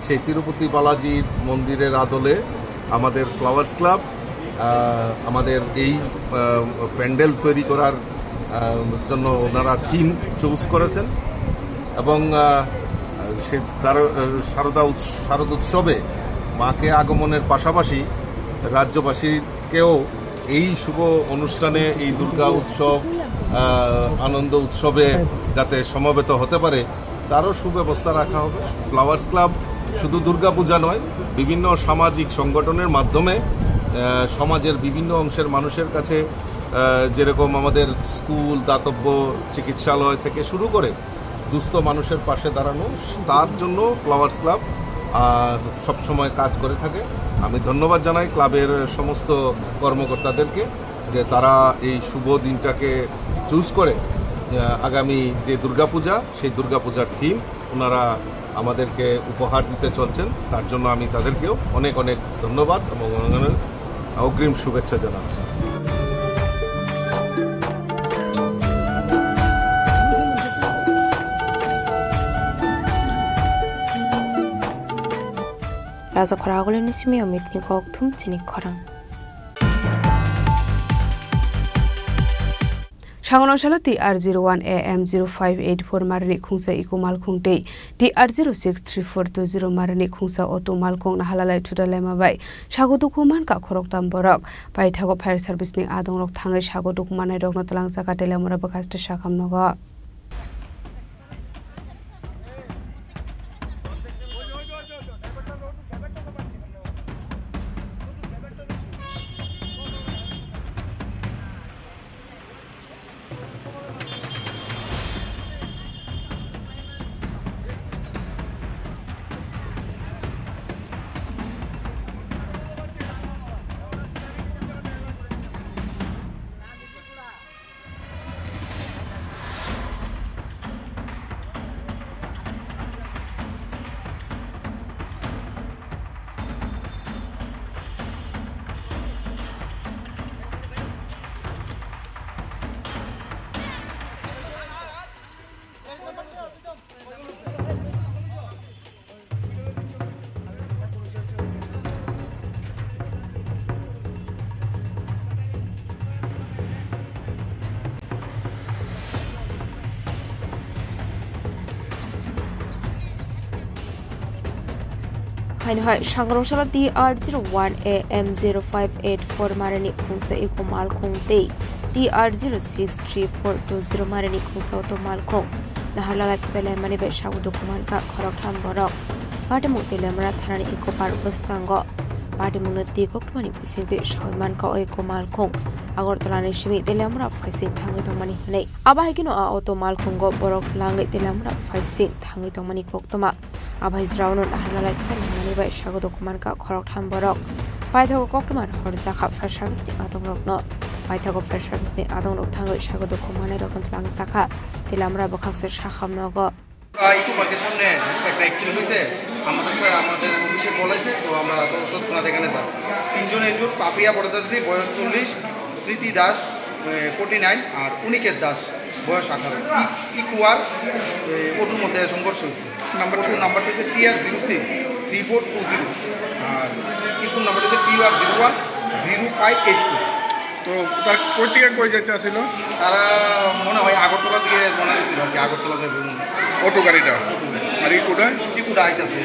[SPEAKER 8] সেই তিরুপতি বালাজি মন্দিরের আদলে আমাদের ফ্লাওয়ার্স ক্লাব আমাদের এই প্যান্ডেল তৈরি করার জন্য ওনারা থিম চুজ করেছেন। এবং সে তার শারদ উৎসবে মাকে আগমনের পাশাপাশি রাজ্যবাসীকেও এই শুভ অনুষ্ঠানে, এই দুর্গা উৎসব আনন্দ উৎসবে যাতে সমবেত হতে পারে তারও সুব্যবস্থা রাখা হবে। ফ্লাওয়ার্স ক্লাব শুধু দুর্গাপূজা নয়, বিভিন্ন সামাজিক সংগঠনের মাধ্যমে সমাজের বিভিন্ন অংশের মানুষের কাছে, যেরকম আমাদের স্কুল, দাতব্য চিকিৎসালয় থেকে শুরু করে দুস্থ মানুষের পাশে দাঁড়ানো, তার জন্য ফ্লাওয়ার্স ক্লাব সবসময় কাজ করে থাকে। আমি ধন্যবাদ জানাই ক্লাবের সমস্ত কর্মকর্তাদেরকে যে তারা এই শুভ দিনটাকে চুজ করে আগামী যে দুর্গাপূজা, সেই দুর্গাপূজার থিম ওনারা আমাদেরকে উপহার দিতে চলছেন। তার জন্য আমি তাদেরকেও অনেক অনেক ধন্যবাদ এবং অগ্রিম শুভেচ্ছা জানাচ্ছি।
[SPEAKER 16] Raza Khoragul Nismi Omitni Goktum Chini Khorang
[SPEAKER 13] Shangonashalo TR01 AM 0584 Marani Khungsa Ikumal Khungte TR063420 Marani Khungsa Auto Malkong Nahalalai Tudalema Bai Shagodukuman Ka Khoroktam Borok Bai Thago Fire Service ni Adongrok Thangai Shagodukuman Rok Natalang Zakatela Mura Bakasta Shakam Noga
[SPEAKER 16] Hai Shangroshala TR01 AM 0584 Marani Khungsa Ikumal Khungte TR063420 Marani Khungsa Auto Malkong Nahalala Tudalemani Be Shagodukuman Ka Khoroktham Borok Patimukti Lemra Thanani Ikopar Buskango Patimunati Kokmani Pisinte Shauman Ka Oiko Malkong Agortolani Shimi Delamra Faising Tangitomani Hane Abahikino Auto Malkongo Borok Langi Delamra Faising Tangitomani Koktoma Abhaisraunon Ahalalai Tudalemani Be Shagodukuman Ka Khoroktham Borok Paithago Koktoman Horzaka Fire Service Ni Adongrok No Paithago Fire Service Ni Adongrok Thangai Shagodukumane Rokantlang Saka Delamra Bokakse Shakham Nogo
[SPEAKER 21] একটু পার্কের সামনে একটা accident হয়েছে আমাদের অফিসে বলেছে তো আমরা তৎক্ষণাৎ এখানে যাই তিনজনের জোট পাপিয়া বড়দাসী বয়স 40 স্মৃতি দাস 49 আর উনিকেত দাস বয়স 18 ইকুয়ার ওটুর মধ্যে সংঘর্ষ হয়েছে নাম্বার হচ্ছে TR06 3420 আর ইকুর নাম্বার হচ্ছে TR01 0584
[SPEAKER 19] তো তার কোথা থেকে কই যেতে আসছিল
[SPEAKER 21] তারা মনে হয় আগরতলা দিকে মনে হয়েছিল আর কি আগরতলা যাবে
[SPEAKER 19] অটো গাড়িটা আর ইকুটা
[SPEAKER 21] আইতেছে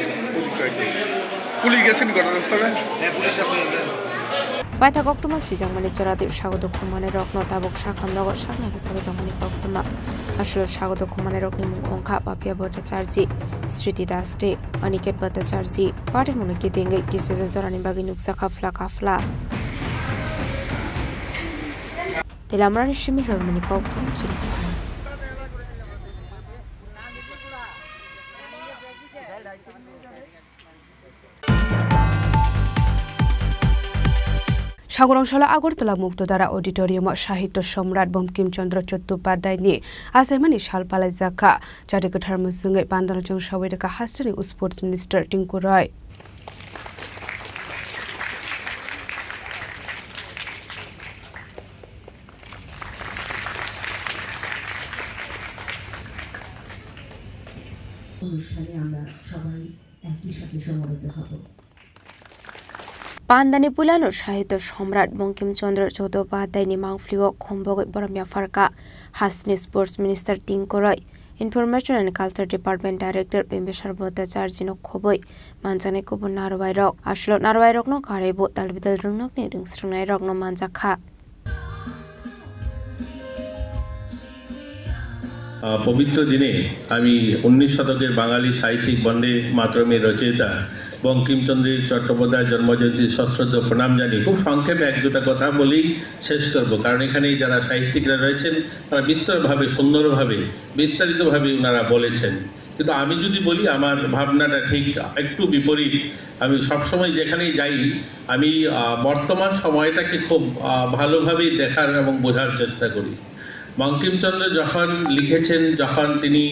[SPEAKER 19] পুলিশ গেছেন ঘটনাস্থলে
[SPEAKER 21] হ্যাঁ পুলিশ আপনাদের
[SPEAKER 16] Paitha Koktuma Swijangmani Choradi Shagodukumane Rokno Tabok Shakam Nogo Shakna Sagodomani Koktuma Ashlo Shagodukumane Rokni Mungka Papia Bhattacharjee Sriti Das Day Aniket Bhattacharjee Pati Muniki Denge Kisese Zorani Bagi Nuksa Kafla Telamrani Shimi Hermani Koktum Chini. সাগরংশালা Agartala মুক্তধারা অডিটোরিয়ামত সাহিত্য সম্রাট বঙ্কিমচন্দ্র চট্টোপাধ্যায়नि आसामनि सालपालाय जाखा जाथे गोथार मोजोङै बान्दारजों सावरायदों हास्टनि sports minister Tinku रय
[SPEAKER 1] অনুষ্ঠানে আমরা সবাই একই সাথে সমবেত হব
[SPEAKER 16] Pandani Pulano Sahitya Samrat Bangkimchandra Chattopadhyayनि Mangfliwo Khombogoi Boramya Farka Hasni Sports Minister Tinku Roy Information and Culture Department Director Bimbisar Bhattacharya Khoboi Manjane Kubun Narwai Rok Ashlo Narwai Rok no Karebo Talbidal Rungnok ni Ringsrungnai Rok no Manjakha
[SPEAKER 9] পবিত্র দিনে আমি 19 শতকের বাঙালি সাহিত্যিক বন্দে মাতরমের রচয়িতা বঙ্কিমচন্দ্র চট্টোপাধ্যায়ের জন্মজয়ন্তী সশ্রদ্ধ প্রণাম জানিয়ে খুব সংক্ষেপে এক দুটা কথা বলেই শেষ করব কারণ এখানে যারা সাহিত্যিকরা রয়েছেন তারা বিস্তারভাবে সুন্দরভাবে বিস্তারিতভাবে ওনারা বলেছেন কিন্তু আমি যদি বলি আমার ভাবনাটা ঠিক একটু বিপরীত আমি সবসময় যেখানেই যাই আমি বর্তমান সময়টাকে খুব ভালোভাবে দেখার এবং বোঝার চেষ্টা করি বঙ্কিমচন্দ্র যখন লিখেছেন যখন তিনি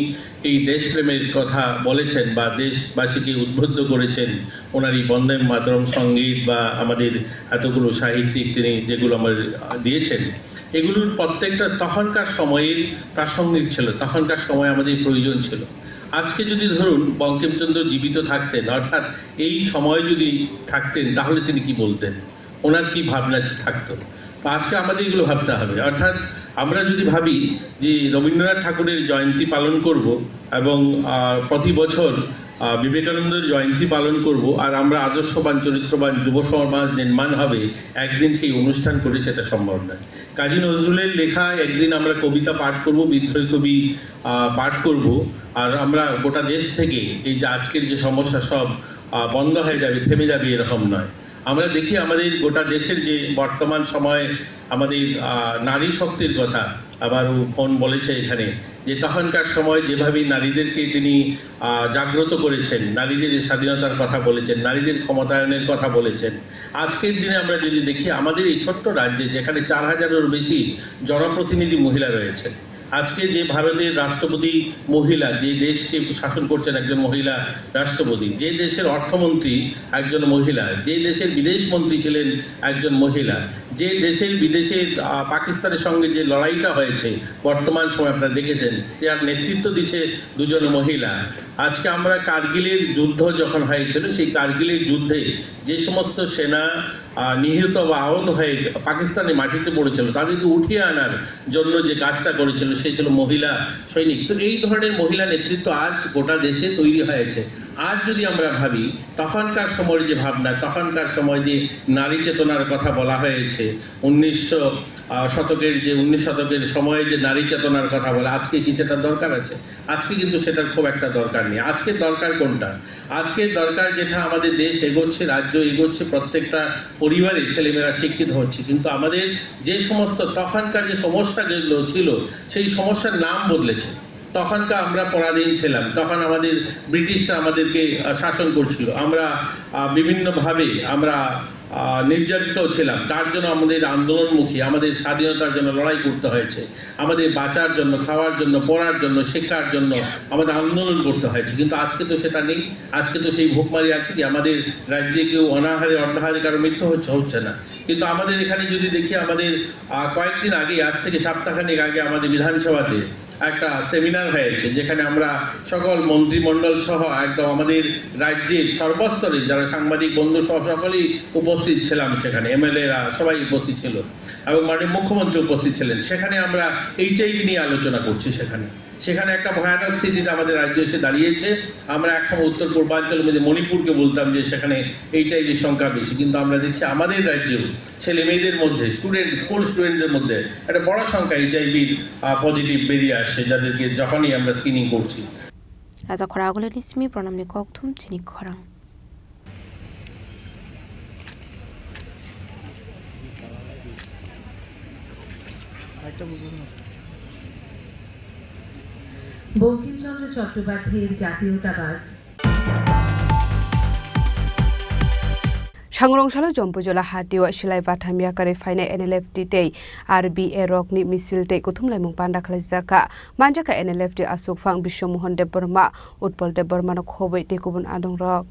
[SPEAKER 9] এই দেশপ্রেমের কথা বলেছেন বা দেশবাসীকে উদ্বুদ্ধ করেছেন ওনার এই বন্দে মাতরম সঙ্গীত বা আমাদের এতগুলো সাহিত্যিক তিনি যেগুলো আমাদের দিয়েছেন এগুলোর প্রত্যেকটা তখনকার সময়ের প্রাসঙ্গিক ছিল তখনকার সময় আমাদের প্রয়োজন ছিল আজকে যদি ধরুন বঙ্কিমচন্দ্র জীবিত থাকতেন অর্থাৎ এই সময় যদি থাকতেন তাহলে তিনি কি বলতেন ওনার কি ভাবনা থাকতো আজকে আমাদের এগুলো ভাবতে হবে অর্থাৎ আমরা যদি ভাবি যে রবীন্দ্রনাথ ঠাকুরের জয়ন্তী পালন করব এবং প্রতি বছর বিবেকানন্দের জয়ন্তী পালন করব আর আমরা আদর্শবান চরিত্রবান যুব সমাজ নির্মাণ হবে একদিন সেই অনুষ্ঠান করে সেটা সম্ভব নয় কাজী নজরুলের লেখা একদিন আমরা কবিতা পাঠ করব বিদ্রোহী কবি পাঠ করব আর আমরা গোটা দেশ থেকে এই যে আজকের যে সমস্যা সব বন্ধ হয়ে যাবে থেমে যাবে এরকম নয় আমরা দেখি আমাদের গোটা দেশের যে বর্তমান সময় আমাদের নারী শক্তির কথা আবার ফোন বলেছে এখানে যে তখনকার সময় যেভাবে নারীদেরকে তিনি জাগ্রত করেছেন নারীদের স্বাধীনতার কথা বলেছেন নারীদের ক্ষমতায়নের কথা বলেছেন আজকের দিনে আমরা যদি দেখি আমাদের এই ছোট্ট রাজ্যে যেখানে 4000-এর বেশি জনপ্রতিনিধি মহিলা রয়েছে আজকে যে ভারতের রাষ্ট্রপতি মহিলা যে দেশকে শাসন করছেন একজন মহিলা রাষ্ট্রপতি যে দেশের অর্থমন্ত্রী একজন মহিলা যে দেশের বিদেশ মন্ত্রী ছিলেন একজন মহিলা যে দেশের বিদেশে পাকিস্তানের সঙ্গে যে লড়াইটা হয়েছে বর্তমান সময় আপনারা দেখেছেন যে আর নেতৃত্ব দিচ্ছে দুজন মহিলা আজকে আমরা কারগিলের যুদ্ধ যখন হয়েছিল সেই কারগিলের যুদ্ধে যে সমস্ত সেনা নিহত বা আহত হয়ে পাকিস্তানের মাটিতে পড়েছিল তাদেরকে উঠিয়ে আনার জন্য যে কাজটা করেছিল সে ছিল মহিলা সৈনিক তো এই ধরনের মহিলা নেতৃত্ব আজ গোটা দেশে তৈরি হয়েছে আজ যদি আমরা ভাবি তখনকার সময়ের যে ভাবনা তখনকার সময় যে নারী চেতনার কথা বলা হয়েছে 19 শতকের সময়ে যে নারী চেতনার কথা বলে আজকে কি সেটা দরকার আছে আজকে কিন্তু সেটার খুব একটা দরকার নেই আজকে দরকার কোনটা আজকে দরকার যেটা আমাদের দেশ এগোচ্ছে রাজ্য এগোচ্ছে প্রত্যেকটা পরিবারে ছেলেমেয়েরা শিক্ষিত হচ্ছে কিন্তু আমাদের যে সমস্ত তখনকার যে সমস্যা যেগুলো ছিল সেই সমস্যার নাম বদলেছে তখনকার আমরা পরাধীন ছিলাম তখন আমাদের ব্রিটিশরা আমাদেরকে শাসন করছিল আমরা বিভিন্নভাবে আমরা নির্যাতিত ছিলাম তার জন্য আমাদের আন্দোলনমুখী আমাদের স্বাধীনতার জন্য লড়াই করতে হয়েছে আমাদের বাঁচার জন্য খাওয়ার জন্য পড়ার জন্য শিক্ষার জন্য আমাদের আন্দোলন করতে হয়েছে কিন্তু আজকে তো সেটা নেই আজকে তো সেই ভোগমারি আছে কি আমাদের রাজ্যে কেউ অনাহারে অর্ধাহারে কারো মৃত্যু হচ্ছে না কিন্তু আমাদের এখানে যদি দেখি আমাদের কয়েকদিন আগে আজ থেকে সপ্তাহখানেক আগে আমাদের বিধানসভাতে একটা সেমিনার হয়েছে যেখানে আমরা সকল মন্ত্রিমণ্ডল সহ একদম আমাদের রাজ্যের সর্বস্তরের যারা সাংবাদিক বন্ধু সহ সকলেই উপস্থিত ছিলাম সেখানে এমএলএরা সবাই উপস্থিত ছিল এবং মাননীয় মুখ্যমন্ত্রী উপস্থিত ছিলেন সেখানে আমরা এইচআইভি নিয়ে আলোচনা করছি সেখানে একটা ভয়ানক স্থিতিতে আমাদের রাজ্য এসে দাঁড়িয়েছে আমরা একসময় উত্তর পূর্বাঞ্চলের মধ্যে মণিপুরকে বলতাম যে সেখানে এইচআইভির সংখ্যা বেশি কিন্তু আমরা দেখছি আমাদের রাজ্যেও ছেলে মেয়েদের মধ্যে স্কুল স্টুডেন্টদের মধ্যে একটা বড় সংখ্যা এইচআইভির পজিটিভ বেরিয়ে আসছে যাদেরকে যখনই আমরা স্ক্রিনিং করছি
[SPEAKER 16] রাজা খরাগলের নিসমি প্রণামনি ককথুম চিনি খরাং
[SPEAKER 1] বঙ্কিমচন্দ্র চট্টোপাধ্যায়ের জাতীয়তাবাদ
[SPEAKER 13] Sangrongshalo Jompojola Hatiwa Shilai Bathamia Kare Fine NLFT Day RBA Rockni Misil Day Kutumlai Mung Panda Khlajaka Manjaka NLFT Asok Phang Bishomohon de Burma Utpal de Burma no Khobei Te Kubun Adong Rock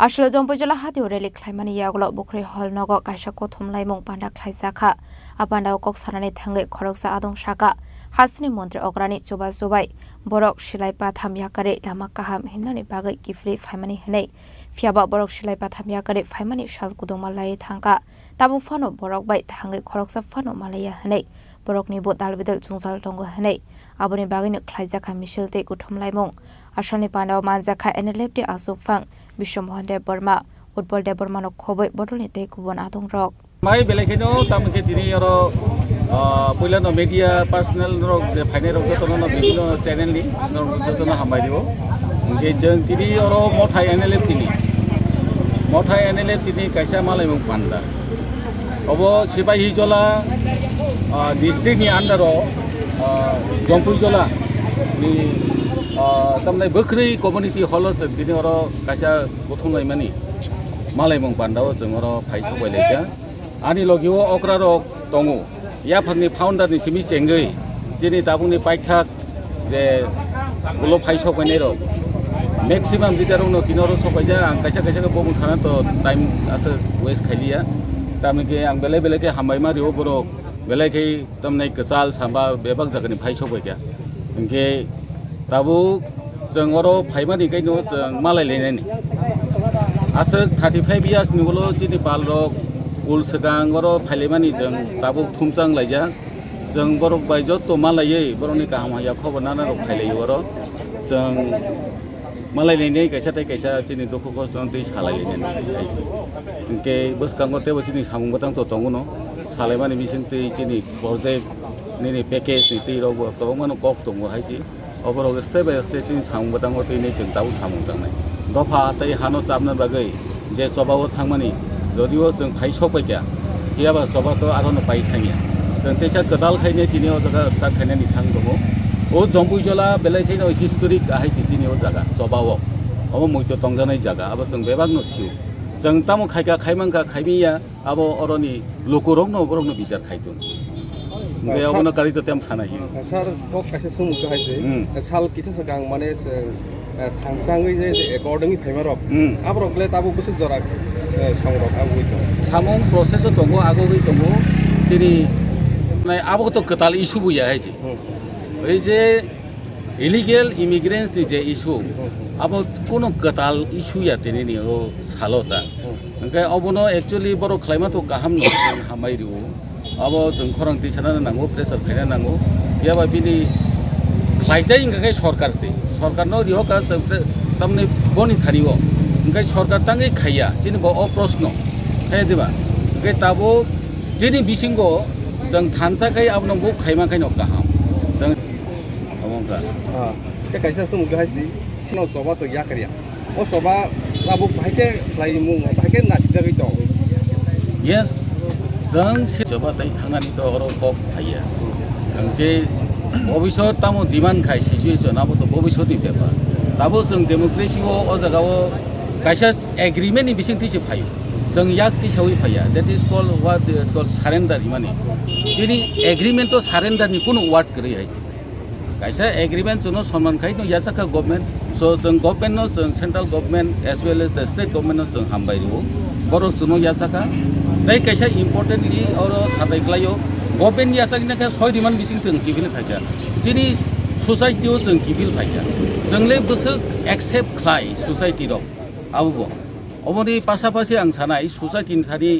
[SPEAKER 7] আসলে জম্পজলা হাতিও rally খ্লাইমানি ইয়াগল বখরে হল নগ কাইসা কথম লাইমং পান্ডা খ্লাইসাখা আপান্ডাও cock সানানি থাঙ্গে খরকসা আদং সাকা হাসনি মন্ত্রী অগ্রানি জোবা জোবাই বরক সিলাই পাথাম ইয়াকারে লামা কাহাম হিমনানি বাগৈ কিফলি ফাইমানি হनै ফিয়াবা বরক সিলাই পাথাম ইয়াকারে ফাইমানি শাল কুদং মালাই থাঙ্কা তাবু Fanon Borok by থাঙ্গে খরকসা Fanon মালাইয়া হनै বরকনি বো দালবিদল জুংজাল দঙ্গ হनै আবনি বাগৈनो খ্লাইজাখা মিছিলতে কুথম লাইমং আসানি পান্ডাও মানজাখা এনএলএফটি আসুক ফাং বিশ্বমোহন দেব বর্মা উৎপল দেব বর্মানো খবৈ বদলনি তে কুবন আদং রক
[SPEAKER 3] মাই বেলেকেনো তামকে তিনি আর পইলানো মিডিয়া পার্সোনাল রক যে ফাইনাল রক যতনো বিভিন্ন চ্যানেল নি যতনো হামবাই দিব যে जों তিনি আর মথাই এনএলএফ তিনি কাইসা মালাইমং পান্ডা অব সিবাই হিজলা ডিস্ট্রিক্টনি আন্ডারাव জম্পুইজলা नि तमने बख्रै कम्युनिटी हल जों दिनै अर कायसा गथंलायमानि मालायमं बान्दाव जों अर फाइसो बायलायका आनि लगिव अक्रा रक दङ या फांनि फाउन्डारनि सिमि चेंगै जेनि दाबुंनि पाइथाक जे उलो फाइसो बायनाय रक मैक्सिमाम लिटारावनो किनर सबायजा आं कायसा कायसा बबुं साना तो टाइम आसो वेस्ट खायलिया तामके आं बेले बेलेके हामबाय मारियो बरक बेलेकै तमने कसाल सामबा बेबाग जागनि फाइसो बायका इंके दाबो जों अर फाइमानि गायनो जों मालायलायनायनि आसो 35 इयार्स निवल जिनि बालरक उल सगां अर फाइलेमानि जों दाबो थुमजां लायजा जों बरक बायजो तो मालायै बरनि गाहाम हाया खबरनाना रक फाइलायो अर जों मालायलायनाय कैसा जिनि दुखु खस्थ दै सालायलायनाय इंके बसकांगो तेबो जिनि सामुंगतां तो दङनो सालायमानि बिसिंति जिनि प्रजेक्ट निनि पेकेज नि दैरावबो गोबां कक दङ हायसि अबरग स्टेप बाय स्टेप सिं सामुंगतां तैनि जों दाउ सामुंगतांनाय दफा तै हानो चाबनो बागै जे जबाव थांमानि जदिव जों फाइसो बायका हियाबा जबाथ आरोनो बाय थाङिया जों तेसा गदाल खायने दिनै अ जागा स्टार्ट खायनानि थां दङ ओ जम्पुइजला बेलायखैनो हिस्टोरिक आहायसि दिनै अ जागा जबाव अब मइतो तंजानाय जागा अब जों बेबागनो सिउ जों तामो खायका खायमांका खायमिया अब अरनि लोकरंनो बरंनो बिचार खायदों बेयावनो कारितो तेम सानाय
[SPEAKER 17] सर कक कासे सुमुखो हायसे साल किसा सगां माने थांसाङै जे एकर्डिंनि फाइमारक आबरकले ताबो बुसुक जरा सामरक आगुइतो
[SPEAKER 3] सामं प्रसेस दङ आगुइ दङ जेनि नाय आबोथ कताल इशु बुया हायसे ओइ जे इलिगेल इमिग्रेंट्स नि जे इशु अब कोनो कताल इशु या तेनि ओ सालता ओंखाय अबनो एक्चुअली बर क्लाइमातो गाहाम न हामाइरिउ अब जों खरां दैसाना नांगौ प्रेसार खायना नांगौ याबा बिनि खायदै इंगाय सरकारसे सरकारनो रिहका तमने बनि थानिओ इंगाय सरकार तांगै खाया जिनिबो अ प्रश्न हे दिबा इंगाय ताबो जिनि बिसिंगो जों थानसाखाय आबनंगौ खायमाखाय न गाहाम जों अमंका
[SPEAKER 17] ते कैसा सुमुखो हायसि सिनो जबा तो या करिया ओ जबा ताबो भाइके खायमु भाइके नासिजागै दं
[SPEAKER 3] यस जों जबा तै थांनानि तो अर कक थाया अंके भविष्यत तामो डिमान्ड खाय सिचुएशन आबो तो भविष्यतनि बेपार दाबो जों डेमोक्रेसिओ अ जागाव कायसा एग्रीमेन्टनि बिसिंथिसो फायो जों याक तिसावै फाया that is called what called surrender माने जेनि एग्रीमेन्ट तो सरेंडरनि कोनो वार्ड गरै हायसे कायसा एग्रीमेन्ट जों सनमान खाय नो यासाका गवर्नमेन्ट सो जों गवर्नमेन्ट नो जों central government as well as the state government नो जों हामबायरिओ बर जों यासाका दै कैसा इम्पोर्टेन्टलि और सादायग्लायो गवर्नमेन्ट यासाकिना का 6 डिमान्ड बिसिं जों किबिल फायका जिनि सोसाइटियाव जों किबिल फायका जोंले बसो एक्सेप्ट खाय सोसाइटि रक आबो अबनि पासापासि आं सानाय सोसाइटिनि थारि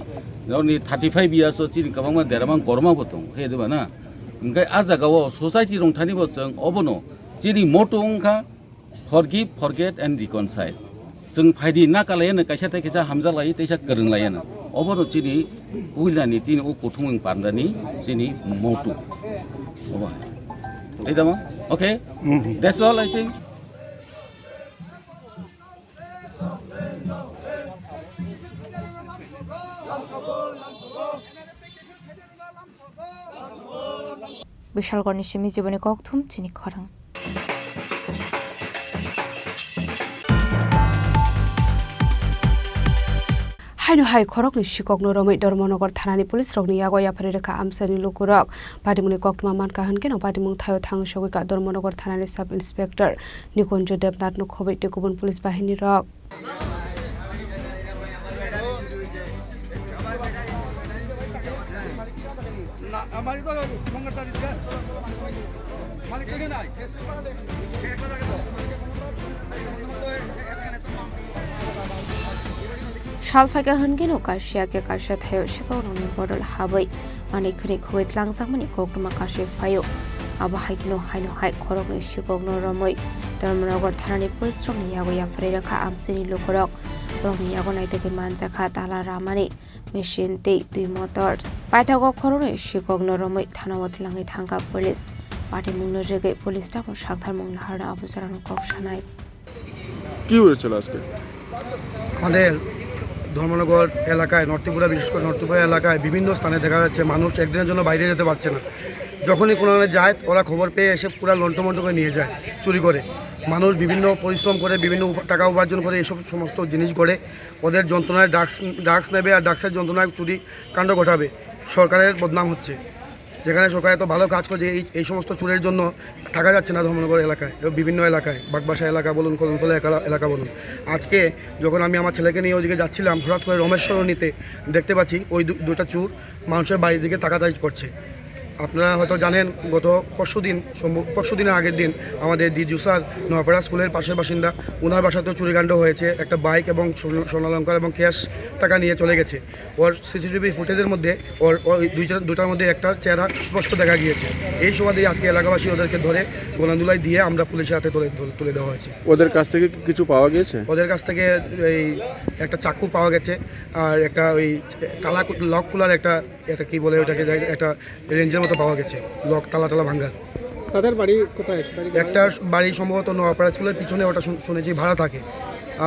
[SPEAKER 3] गावनि 35 इयार्स जिनि गोबां देरमां गरमाबो दं हे देबा ना ओंखाय आ जागाव सोसाइटि रंथानिबो जों अबनो जिनि मटो ओंखा फरगिव फरगेट एन्ड रिकनसाइल जों फायदि ना कालायानो कैसा कैसा हामजा लायो तैसा गोरों लायानो अबरो जिनि उइलानि तिनि ओ गथुमं पान्दानि जिनि मटो Okay? That's all I think.
[SPEAKER 7] বিশালগড়নি Simi জীবনী ককথুম চিনি খরাং
[SPEAKER 13] হাইনো high খরক ni sikok no romai Dharmanagar thanani police rok ni yago yapari rekha amsani lukurok patimuni koktuma man kahan keno patimung thayo thang sogoi ka Dharmanagar thanani sub inspector Nikunjo Debnath no khobai te kubun police bahini rok
[SPEAKER 16] Shalfaga Hungino Kasia Kasha Tayo Shikoni Bordal Habai, Manikuni Kuit Langsamani Kokuma Kashi Fayo, Abahikino Hino Hai Korogno Shikogno Romoi, Dharmanagar Thanani Police from Yagoya Frederika Amsini Lukorok, Romi Yagonai Manzaka Tala Ramani, Machine Day, Dui Motor, Patago Korone Shikogno Romoi, Tanawat Langi Tanga Police, Party Munrege Police Staff of Shaktar Munhara Abusaran Kokshanai.
[SPEAKER 10] কি হয়েছিল আজকে
[SPEAKER 19] আমাদের ধর্মনগর এলাকায় north Tripura বিশেষ করে north Tripura এলাকায় বিভিন্ন স্থানে দেখা যাচ্ছে মানুষ একদিনের জন্য বাইরে যেতে পারছে না যখনই কোনো যায় ওরা খবর পেয়ে এসে পুরো লন্ঠমন্ঠ করে নিয়ে যায় চুরি করে মানুষ বিভিন্ন পরিশ্রম করে বিভিন্ন টাকা উপার্জন করে এইসব সমস্ত জিনিস করে ওদের যন্ত্রণায় ড্রাগস নেবে আর ড্রাগসের যন্ত্রণায় চুরি কাণ্ড ঘটাবে সরকারের বদনাম হচ্ছে যেখানে সরকার এত ভালো কাজ করছে এই সমস্ত চুরের জন্য থাকা যাচ্ছে না ধর্মনগর এলাকায় বিভিন্ন এলাকায় বাগবাসা এলাকা বলুন কদমতলা এলাকা বলুন আজকে যখন আমি আমার ছেলেকে নিয়ে ওইদিকে যাচ্ছিলাম হঠাৎ করে রমেশ্বরণীতে দেখতে পাচ্ছি ওই দুটা চুর মানুষের বাড়ির দিকে তাকাতাকি করছে আপনারা হয়তো জানেন গত পরশুদিনের আগের দিন আমাদের দিজু স্যার নয়াপাড়া স্কুলের পাশের বাসিন্দা ওনার বাসাতেও চুরিকাণ্ড হয়েছে একটা বাইক এবং স্বর্ণালঙ্কার এবং ক্যাশ টাকা নিয়ে চলে গেছে ওর সিসিটিভি ফুটেজের মধ্যে ওর দুটার মধ্যে একটা চেহারা স্পষ্ট দেখা গিয়েছে এই সময় দিয়ে আজকে এলাকাবাসী ওদেরকে ধরে গোলান্দুলাই দিয়ে আমরা পুলিশের হাতে তুলে দেওয়া হয়েছে
[SPEAKER 10] ওদের কাছ থেকে কিছু পাওয়া গিয়েছে
[SPEAKER 19] ওদের কাছ থেকে এই একটা চাকু পাওয়া গেছে আর একটা ওই তালা লক খোলার একটা কি বলে ওটাকে একটা রেঞ্জের মতো পাওয়া গেছে লক তালা ভাঙ্গার
[SPEAKER 10] তাদের বাড়ি কোথায়
[SPEAKER 19] একটা বাড়ি সম্ভবত নোয়াপাড়া স্কুলের পিছনে ওটা শুনেছি ভাড়া থাকে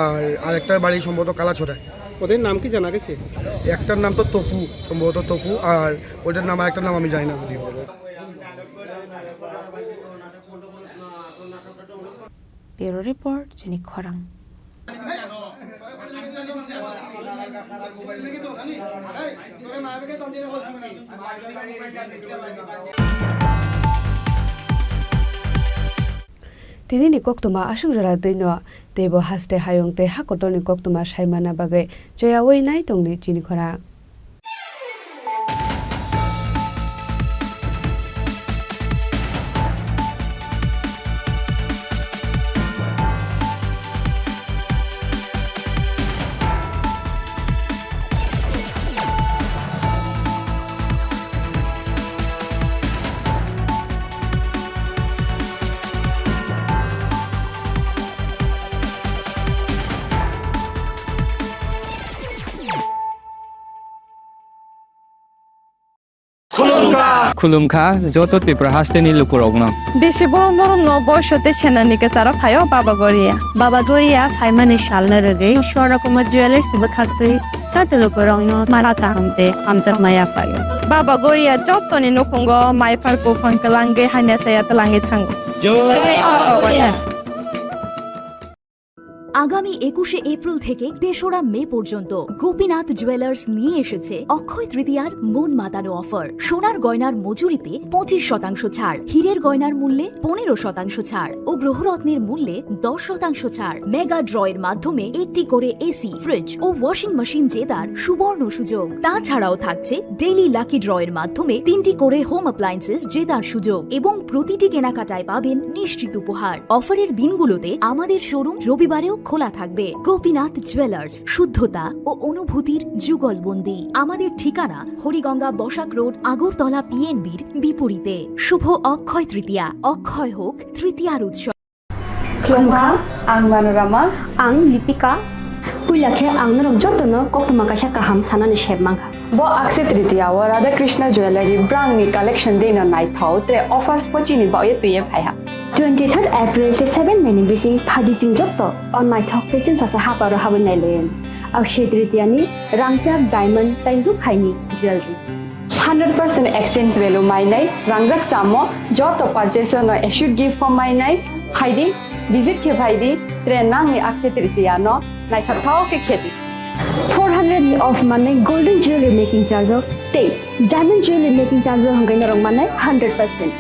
[SPEAKER 19] আর আরেকটা বাড়ি সম্ভবত কালাছড়ায়
[SPEAKER 10] ওদের নাম কি জানা গেছে
[SPEAKER 19] একটার নাম তো তপু সম্ভবত তপু আর ওইটার নাম আরেকটার নাম আমি জানি না যদিও
[SPEAKER 16] ব্যুরো রিপোর্ট চিনি খরাং
[SPEAKER 13] Tini ni koktuma asung jara dino tebo haste hayong te hakoto ni koktuma saimana bagai joya wei nai tongni Chini Khorang
[SPEAKER 11] Khulumkha joto Tripura hasteni lukurogno.
[SPEAKER 12] Beshi borom borom no boyshote chenanike sara phayo Baba Goria. Baba Goria phaimani shalna rege shora kuma jewelers bakhatri chate lukurogno marata hamte amjar maya phayo. Baba Goria jottoni nukungo mai farko phangkalange haina saya talange thango.
[SPEAKER 2] আগামী 21শে April থেকে ৩রা মে পর্যন্ত Gopinath jewellers নিয়ে এসেছে অক্ষয় তৃতীয়ার মন মাতানো offer সোনার গয়নার মজুরিতে 25% ছাড় হীরের গয়নার মূল্যে 15% ছাড় ও গ্রহরত্নের মূল্যে 10% ছাড় মেগা ড্রয়ের মাধ্যমে একটি করে এসি ফ্রিজ ও ওয়াশিং মেশিন জেতার সুবর্ণ সুযোগ তাছাড়াও থাকছে ডেইলি লাকি ড্রয়ের মাধ্যমে 3টি করে হোম অ্যাপ্লায়েন্সেস জেতার সুযোগ এবং প্রতিটি কেনাকাটায় পাবেন নিশ্চিত উপহার অফারের দিনগুলোতে আমাদের শোরুম রবিবারেও খোলা থাকবে গোপীনাথ জুয়েলার্স শুদ্ধতা ও অনুভূতির যুগলবন্দি আমাদের ঠিকানা হরিগঙ্গা বসাক রোড আগরতলা পিএনবির বিপরীতে শুভ অক্ষয় তৃতীয়া অক্ষয় হোক তৃতীয়ার উৎসব
[SPEAKER 14] Khulumkha ang Manorama ang Lipika
[SPEAKER 12] पुइलाखे आंगनरम जतनो कोक्तमा काशा kaham sanani sheb mangkha
[SPEAKER 13] Bo Akse Tritiya wa Radha Krishna Jewelry brang ni collection dena night thau tre offers pochini ba ye tuye phaiha
[SPEAKER 12] 23rd April te 7 May ni bisi phadi jing jotto on my thok te chin sa ha paro hawen len Akshaya Tritiya ni rangchak diamond tai ru khaini jewelry
[SPEAKER 13] 100% exchange value mainai rangjak samo joto purchase no should give for mainai haidi visit ke bhaidi tre nang ni Akshaya Tritiya no night thau ke kheti
[SPEAKER 12] 400 of money golden jewelry making charge of stay diamond jewelry making charge hangai na rong manai 100%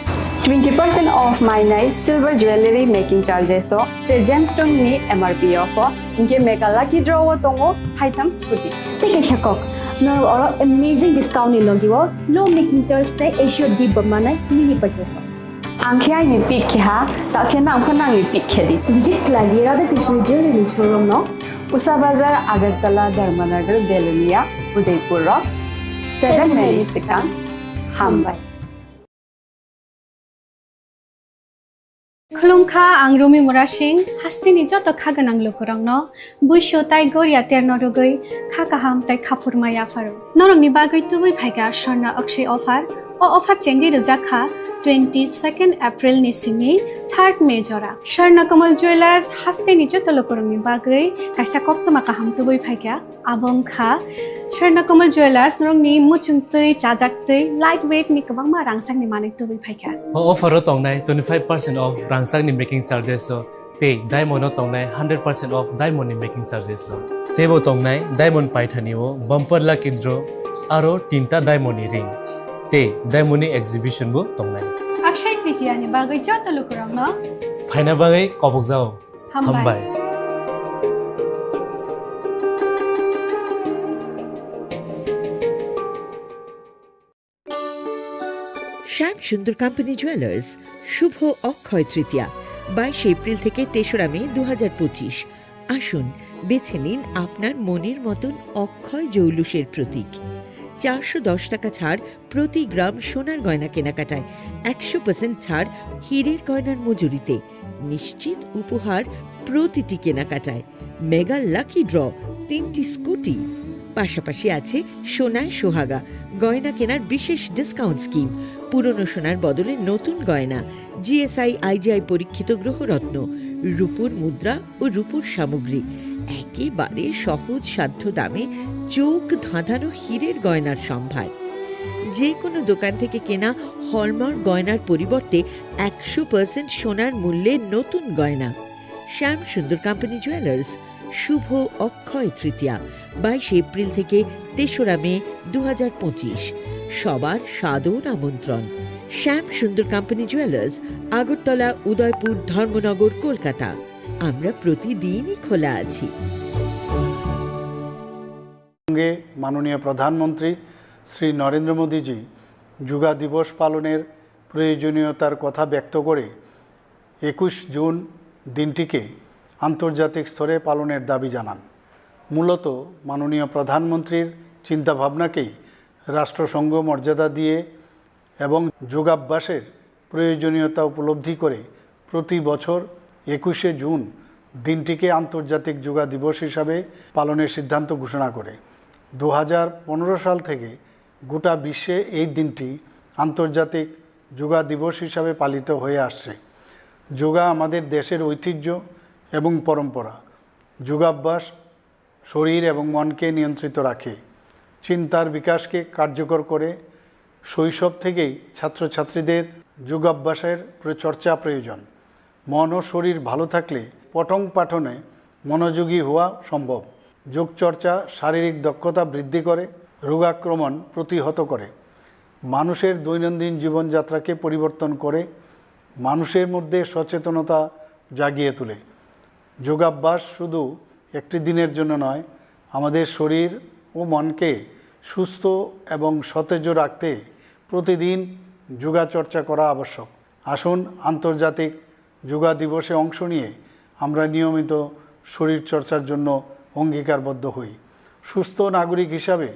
[SPEAKER 13] 20% off mainai silver jewelry making charges so tre gemstone ni MRP of inke mega lucky draw tongo haitam scooty
[SPEAKER 12] take a shakok no or amazing discount ni logiwo low making charge te assured give manai mini purchase
[SPEAKER 13] angkhai ni pick kha ta khena angkhana ni pick khedi
[SPEAKER 12] visit lagi Radha Krishna jewelry showroom no
[SPEAKER 13] Usa Bazar Agartala Dharmanagar Belunia Udaipur 7 May Sikang Hambai
[SPEAKER 14] Khulungkha ang Rumi Murashing hastini joto khaganang lokorangno buisho tai goria ternodogoi khakaham tai khapurmaya faru norongni bagoi tubui phaiga Sharna Akshay offer o offer chengi rujakha 22nd April ni simi 3rd May jora Sharna Kamal Jewelers hastini joto lokorangni bagoi kaisa koktoma kaham tubui phaiga abongkha Sharna Kamal Jewelers norongni muchungtui chajaktui lightweight ni kabangma rangsang ni manik tubui phaiga
[SPEAKER 15] offer tongnai 25% off rangsang ni making charges so te diamond tongnai 100% off diamond ni making charges so tebo tongnai diamond paithani o bumper lucky draw aro tinta diamond ni ring te diamond ni exhibition bo tongnai
[SPEAKER 14] Akshaya Tritiya ni bagoi joto lokorangno
[SPEAKER 15] phaina bagai kobok jao hambai
[SPEAKER 18] শ্যাম সুন্দর company jewellers শুভ Akshaya Tritiya 22 April থেকে 3রা মে 2025 আসুন বেছে নিন আপনার মনের মতন অক্ষয় জৌলুসের প্রতীক 410 টাকা ছাড় প্রতি গ্রাম সোনার গয়না কেনাকাটায় 100% ছাড় হীরের গয়নার মজুরিতে নিশ্চিত উপহার প্রতিটি কেনাকাটায় মেগা লাকি ড্র 3টি স্কুটি পাশাপাশি আছে সোনায় সোহাগা গয়না কেনার বিশেষ ডিসকাউন্ট স্কিম পুরনো সোনার বদলে নতুন গয়না জিএসআই আইজিআই পরীক্ষিত গ্রহরত্ন রূপোর মুদ্রা ও রূপোর সামগ্রী একেবারে সহজ সাধ্য দামে চোখ ধাঁধানো হীরের গয়নার সম্ভার যে কোনো দোকান থেকে কেনা হলমার্ক গয়নার পরিবর্তে 100% সোনার মূল্যে নতুন গয়না শ্যাম সুন্দর কোম্পানি জুয়েলার্স শুভ অক্ষয় তৃতীয়া 22 এপ্রিল থেকে 3রা মে 2025 সবার সাদর আমন্ত্রণ শ্যাম সুন্দর কোম্পানি জুয়েলার্স আগরতলা উদয়পুর ধর্মনগর কলকাতা আমরা প্রতিদিনই খোলা আছি
[SPEAKER 20] সঙ্গে মাননীয় প্রধানমন্ত্রী শ্রী নরেন্দ্র মোদীজি যুগা দিবস পালনের প্রয়োজনীয়তার কথা ব্যক্ত করে 21 জুন দিনটিকে আন্তর্জাতিক স্তরে পালনের দাবি জানান মূলত মাননীয় প্রধানমন্ত্রীর চিন্তাভাবনাকেই রাষ্ট্রসংঘ মর্যাদা দিয়ে এবং যোগাভ্যাসের প্রয়োজনীয়তা উপলব্ধি করে প্রতি বছর 21শে জুন দিনটিকে আন্তর্জাতিক যোগা দিবস হিসাবে পালনের সিদ্ধান্ত ঘোষণা করে 2015 সাল থেকে গোটা বিশ্বে এই দিনটি আন্তর্জাতিক যোগা দিবস হিসাবে পালিত হয়ে আসছে যোগা আমাদের দেশের ঐতিহ্য এবং পরম্পরা যোগাভ্যাস শরীর এবং মনকে নিয়ন্ত্রিত রাখে চিন্তার বিকাশকে কার্যকর করে শৈশব থেকেই ছাত্রছাত্রীদের যোগাভ্যাসের চর্চা প্রয়োজন মন ও শরীর ভালো থাকলে পঠন পাঠনে মনোযোগী হওয়া সম্ভব যোগচর্চা শারীরিক দক্ষতা বৃদ্ধি করে রোগাক্রমণ প্রতিহত করে মানুষের দৈনন্দিন জীবনযাত্রাকে পরিবর্তন করে মানুষের মধ্যে সচেতনতা জাগিয়ে তোলে যোগাভ্যাস শুধু একটি দিনের জন্য নয় আমাদের শরীর ও মনকে সুস্থ এবং সতেজ রাখতে প্রতিদিন যোগাচর্চা করা আবশ্যক আসুন আন্তর্জাতিক যোগা দিবসে অংশ নিয়ে আমরা নিয়মিত শরীরচর্চার জন্য অঙ্গীকারবদ্ধ হই সুস্থ নাগরিক হিসাবে